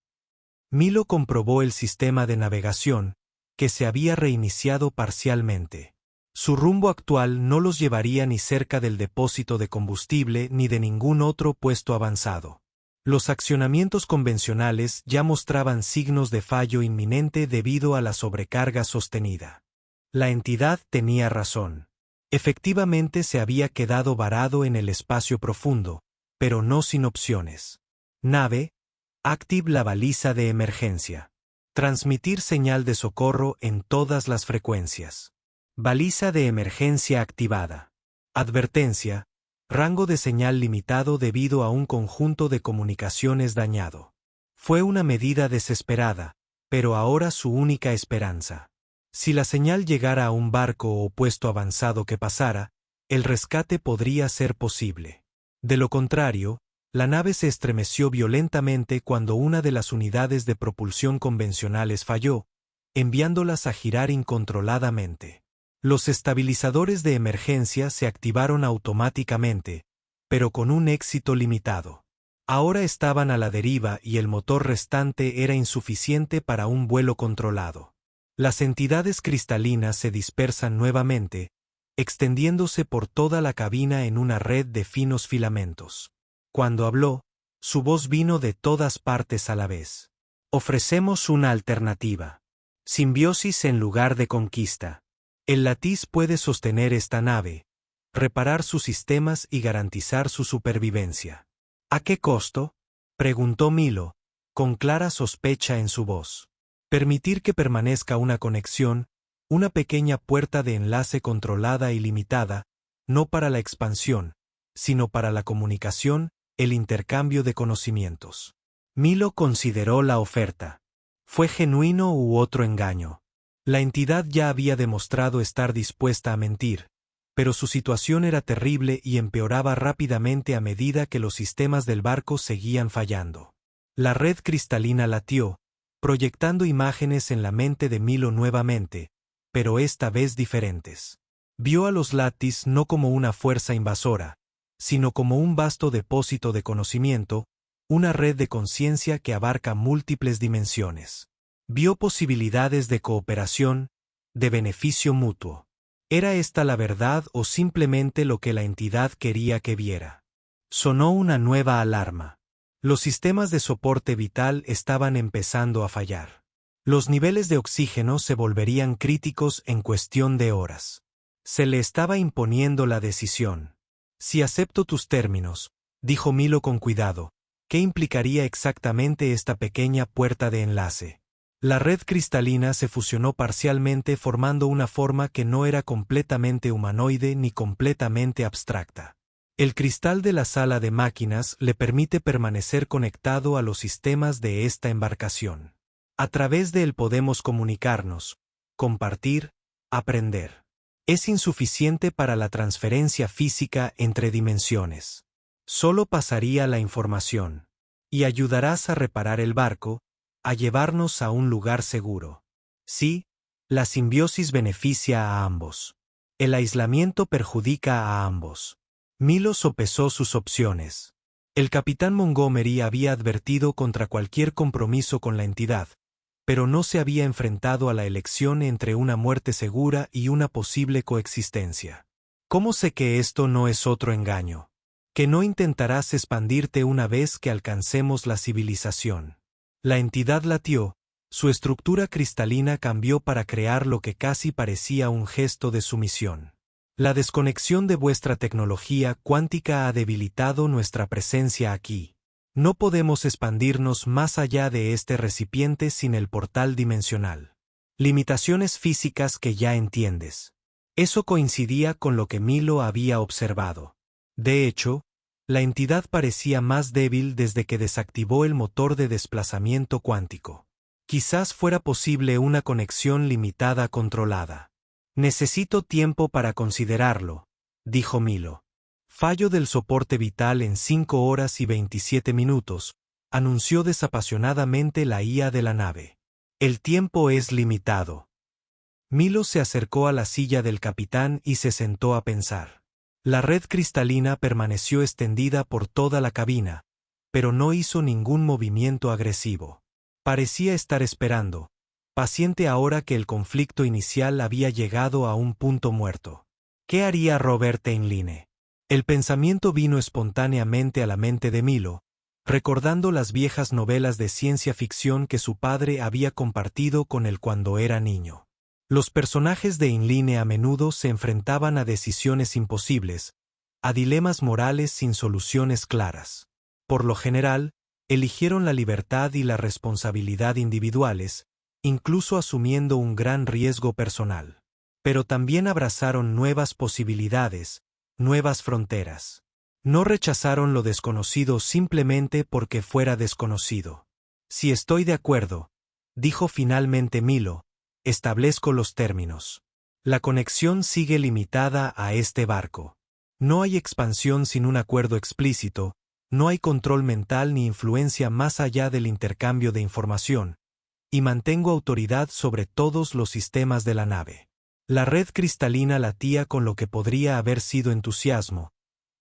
Milo comprobó el sistema de navegación, que se había reiniciado parcialmente. Su rumbo actual no los llevaría ni cerca del depósito de combustible ni de ningún otro puesto avanzado. Los accionamientos convencionales ya mostraban signos de fallo inminente debido a la sobrecarga sostenida. La entidad tenía razón. Efectivamente se había quedado varado en el espacio profundo, pero no sin opciones. Nave, active la baliza de emergencia. Transmitir señal de socorro en todas las frecuencias. Baliza de emergencia activada. Advertencia, rango de señal limitado debido a un conjunto de comunicaciones dañado. Fue una medida desesperada, pero ahora su única esperanza. Si la señal llegara a un barco o puesto avanzado que pasara, el rescate podría ser posible. De lo contrario, la nave se estremeció violentamente cuando una de las unidades de propulsión convencionales falló, enviándolas a girar incontroladamente. Los estabilizadores de emergencia se activaron automáticamente, pero con un éxito limitado. Ahora estaban a la deriva y el motor restante era insuficiente para un vuelo controlado. Las entidades cristalinas se dispersan nuevamente, extendiéndose por toda la cabina en una red de finos filamentos. Cuando habló, su voz vino de todas partes a la vez. «Ofrecemos una alternativa. Simbiosis en lugar de conquista. El Latiz puede sostener esta nave, reparar sus sistemas y garantizar su supervivencia». «¿A qué costo?», preguntó Milo, con clara sospecha en su voz. «Permitir que permanezca una conexión, una pequeña puerta de enlace controlada y limitada, no para la expansión, sino para la comunicación, el intercambio de conocimientos. Milo consideró la oferta. ¿Fue genuino u otro engaño? La entidad ya había demostrado estar dispuesta a mentir, pero su situación era terrible y empeoraba rápidamente a medida que los sistemas del barco seguían fallando. La red cristalina latió, proyectando imágenes en la mente de Milo nuevamente, pero esta vez diferentes. Vio a los Latis no como una fuerza invasora, sino como un vasto depósito de conocimiento, una red de conciencia que abarca múltiples dimensiones. Vio posibilidades de cooperación, de beneficio mutuo. ¿Era esta la verdad o simplemente lo que la entidad quería que viera? Sonó una nueva alarma. Los sistemas de soporte vital estaban empezando a fallar. Los niveles de oxígeno se volverían críticos en cuestión de horas. Se le estaba imponiendo la decisión. Si acepto tus términos, dijo Milo con cuidado, ¿qué implicaría exactamente esta pequeña puerta de enlace? La red cristalina se fusionó parcialmente formando una forma que no era completamente humanoide ni completamente abstracta. El cristal de la sala de máquinas le permite permanecer conectado a los sistemas de esta embarcación. A través de él podemos comunicarnos, compartir, aprender. Es insuficiente para la transferencia física entre dimensiones. Solo pasaría la información. Y ayudarás a reparar el barco, a llevarnos a un lugar seguro. Sí, la simbiosis beneficia a ambos. El aislamiento perjudica a ambos. Milo sopesó sus opciones. El capitán Montgomery había advertido contra cualquier compromiso con la entidad, pero no se había enfrentado a la elección entre una muerte segura y una posible coexistencia. ¿Cómo sé que esto no es otro engaño? Que no intentarás expandirte una vez que alcancemos la civilización. La entidad latió, su estructura cristalina cambió para crear lo que casi parecía un gesto de sumisión. La desconexión de vuestra tecnología cuántica ha debilitado nuestra presencia aquí. No podemos expandirnos más allá de este recipiente sin el portal dimensional. Limitaciones físicas que ya entiendes. Eso coincidía con lo que Milo había observado. De hecho, la entidad parecía más débil desde que desactivó el motor de desplazamiento cuántico. Quizás fuera posible una conexión limitada controlada. Necesito tiempo para considerarlo, dijo Milo. Fallo del soporte vital en 5 horas y 27 minutos, anunció desapasionadamente la IA de la nave. El tiempo es limitado. Milo se acercó a la silla del capitán y se sentó a pensar. La red cristalina permaneció extendida por toda la cabina, pero no hizo ningún movimiento agresivo. Parecía estar esperando, paciente ahora que el conflicto inicial había llegado a un punto muerto. ¿Qué haría Robert Heinlein? El pensamiento vino espontáneamente a la mente de Milo, recordando las viejas novelas de ciencia ficción que su padre había compartido con él cuando era niño. Los personajes de Heinlein a menudo se enfrentaban a decisiones imposibles, a dilemas morales sin soluciones claras. Por lo general, eligieron la libertad y la responsabilidad individuales, incluso asumiendo un gran riesgo personal. Pero también abrazaron nuevas posibilidades, nuevas fronteras. No rechazaron lo desconocido simplemente porque fuera desconocido. Si estoy de acuerdo, dijo finalmente Milo, establezco los términos. La conexión sigue limitada a este barco. No hay expansión sin un acuerdo explícito, no hay control mental ni influencia más allá del intercambio de información, y mantengo autoridad sobre todos los sistemas de la nave. La red cristalina latía con lo que podría haber sido entusiasmo,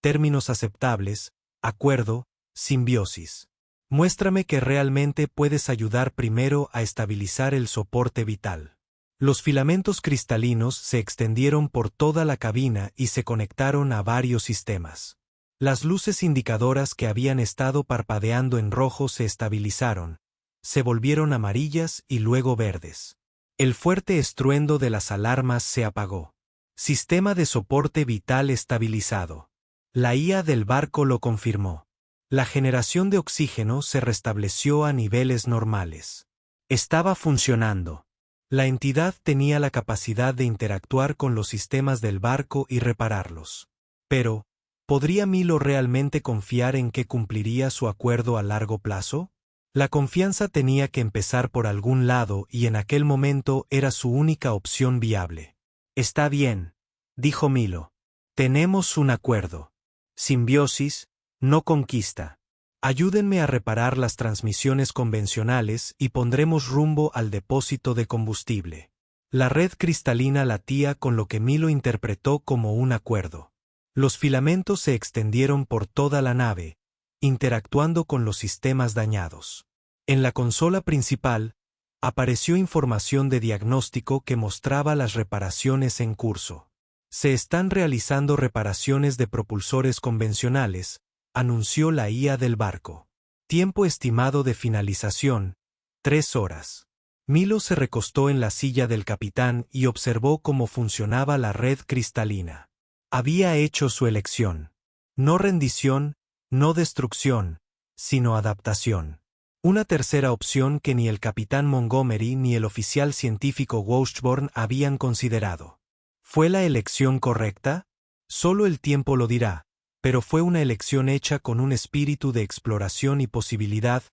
términos aceptables, acuerdo, simbiosis. Muéstrame que realmente puedes ayudar primero a estabilizar el soporte vital. Los filamentos cristalinos se extendieron por toda la cabina y se conectaron a varios sistemas. Las luces indicadoras que habían estado parpadeando en rojo se estabilizaron, se volvieron amarillas y luego verdes. El fuerte estruendo de las alarmas se apagó. Sistema de soporte vital estabilizado. La IA del barco lo confirmó. La generación de oxígeno se restableció a niveles normales. Estaba funcionando. La entidad tenía la capacidad de interactuar con los sistemas del barco y repararlos. Pero, ¿podría Milo realmente confiar en que cumpliría su acuerdo a largo plazo? La confianza tenía que empezar por algún lado y en aquel momento era su única opción viable. Está bien, dijo Milo. Tenemos un acuerdo. Simbiosis, no conquista. Ayúdenme a reparar las transmisiones convencionales y pondremos rumbo al depósito de combustible. La red cristalina latía con lo que Milo interpretó como un acuerdo. Los filamentos se extendieron por toda la nave, interactuando con los sistemas dañados. En la consola principal, apareció información de diagnóstico que mostraba las reparaciones en curso. Se están realizando reparaciones de propulsores convencionales, anunció la IA del barco. Tiempo estimado de finalización, 3 horas. Milo se recostó en la silla del capitán y observó cómo funcionaba la red cristalina. Había hecho su elección. No rendición, no destrucción, sino adaptación. Una tercera opción que ni el capitán Montgomery ni el oficial científico Washburn habían considerado. ¿Fue la elección correcta? Solo el tiempo lo dirá, pero fue una elección hecha con un espíritu de exploración y posibilidad,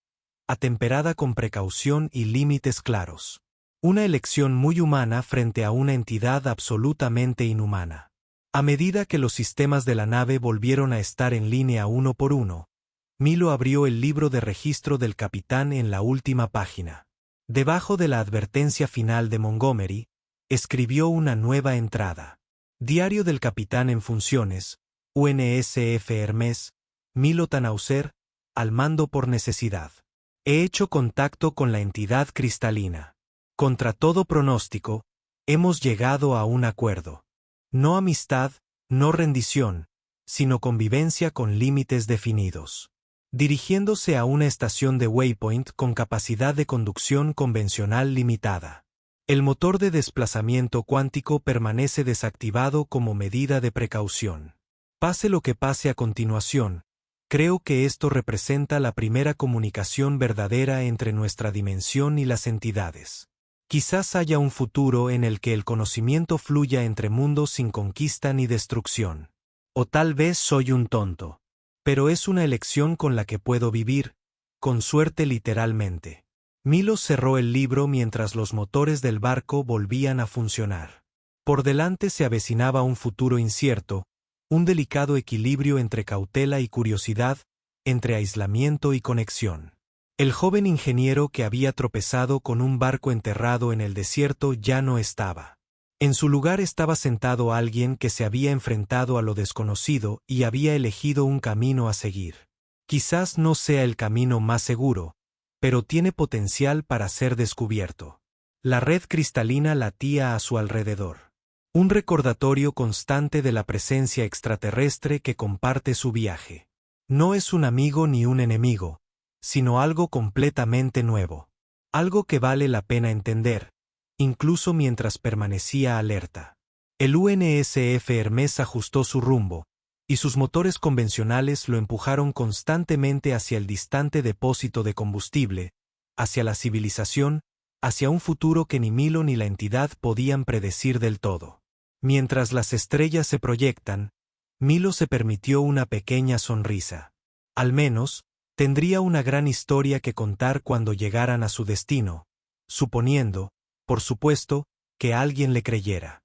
atemperada con precaución y límites claros. Una elección muy humana frente a una entidad absolutamente inhumana. A medida que los sistemas de la nave volvieron a estar en línea uno por uno, Milo abrió el libro de registro del capitán en la última página. Debajo de la advertencia final de Montgomery, escribió una nueva entrada. Diario del capitán en funciones, UNSF Hermes, Milo Tannhäuser, al mando por necesidad. He hecho contacto con la entidad cristalina. Contra todo pronóstico, hemos llegado a un acuerdo. No amistad, no rendición, sino convivencia con límites definidos. Dirigiéndose a una estación de Waypoint con capacidad de conducción convencional limitada. El motor de desplazamiento cuántico permanece desactivado como medida de precaución. Pase lo que pase a continuación, creo que esto representa la primera comunicación verdadera entre nuestra dimensión y las entidades. Quizás haya un futuro en el que el conocimiento fluya entre mundos sin conquista ni destrucción. O tal vez soy un tonto. Pero es una elección con la que puedo vivir, con suerte literalmente. Milo cerró el libro mientras los motores del barco volvían a funcionar. Por delante se avecinaba un futuro incierto, un delicado equilibrio entre cautela y curiosidad, entre aislamiento y conexión. El joven ingeniero que había tropezado con un barco enterrado en el desierto ya no estaba. En su lugar estaba sentado alguien que se había enfrentado a lo desconocido y había elegido un camino a seguir. Quizás no sea el camino más seguro, pero tiene potencial para ser descubierto. La red cristalina latía a su alrededor. Un recordatorio constante de la presencia extraterrestre que comparte su viaje. No es un amigo ni un enemigo, sino algo completamente nuevo. Algo que vale la pena entender, incluso mientras permanecía alerta. El UNSF Hermes ajustó su rumbo, y sus motores convencionales lo empujaron constantemente hacia el distante depósito de combustible, hacia la civilización, hacia un futuro que ni Milo ni la entidad podían predecir del todo. Mientras las estrellas se proyectan, Milo se permitió una pequeña sonrisa. Al menos, tendría una gran historia que contar cuando llegaran a su destino, suponiendo, por supuesto, que alguien le creyera.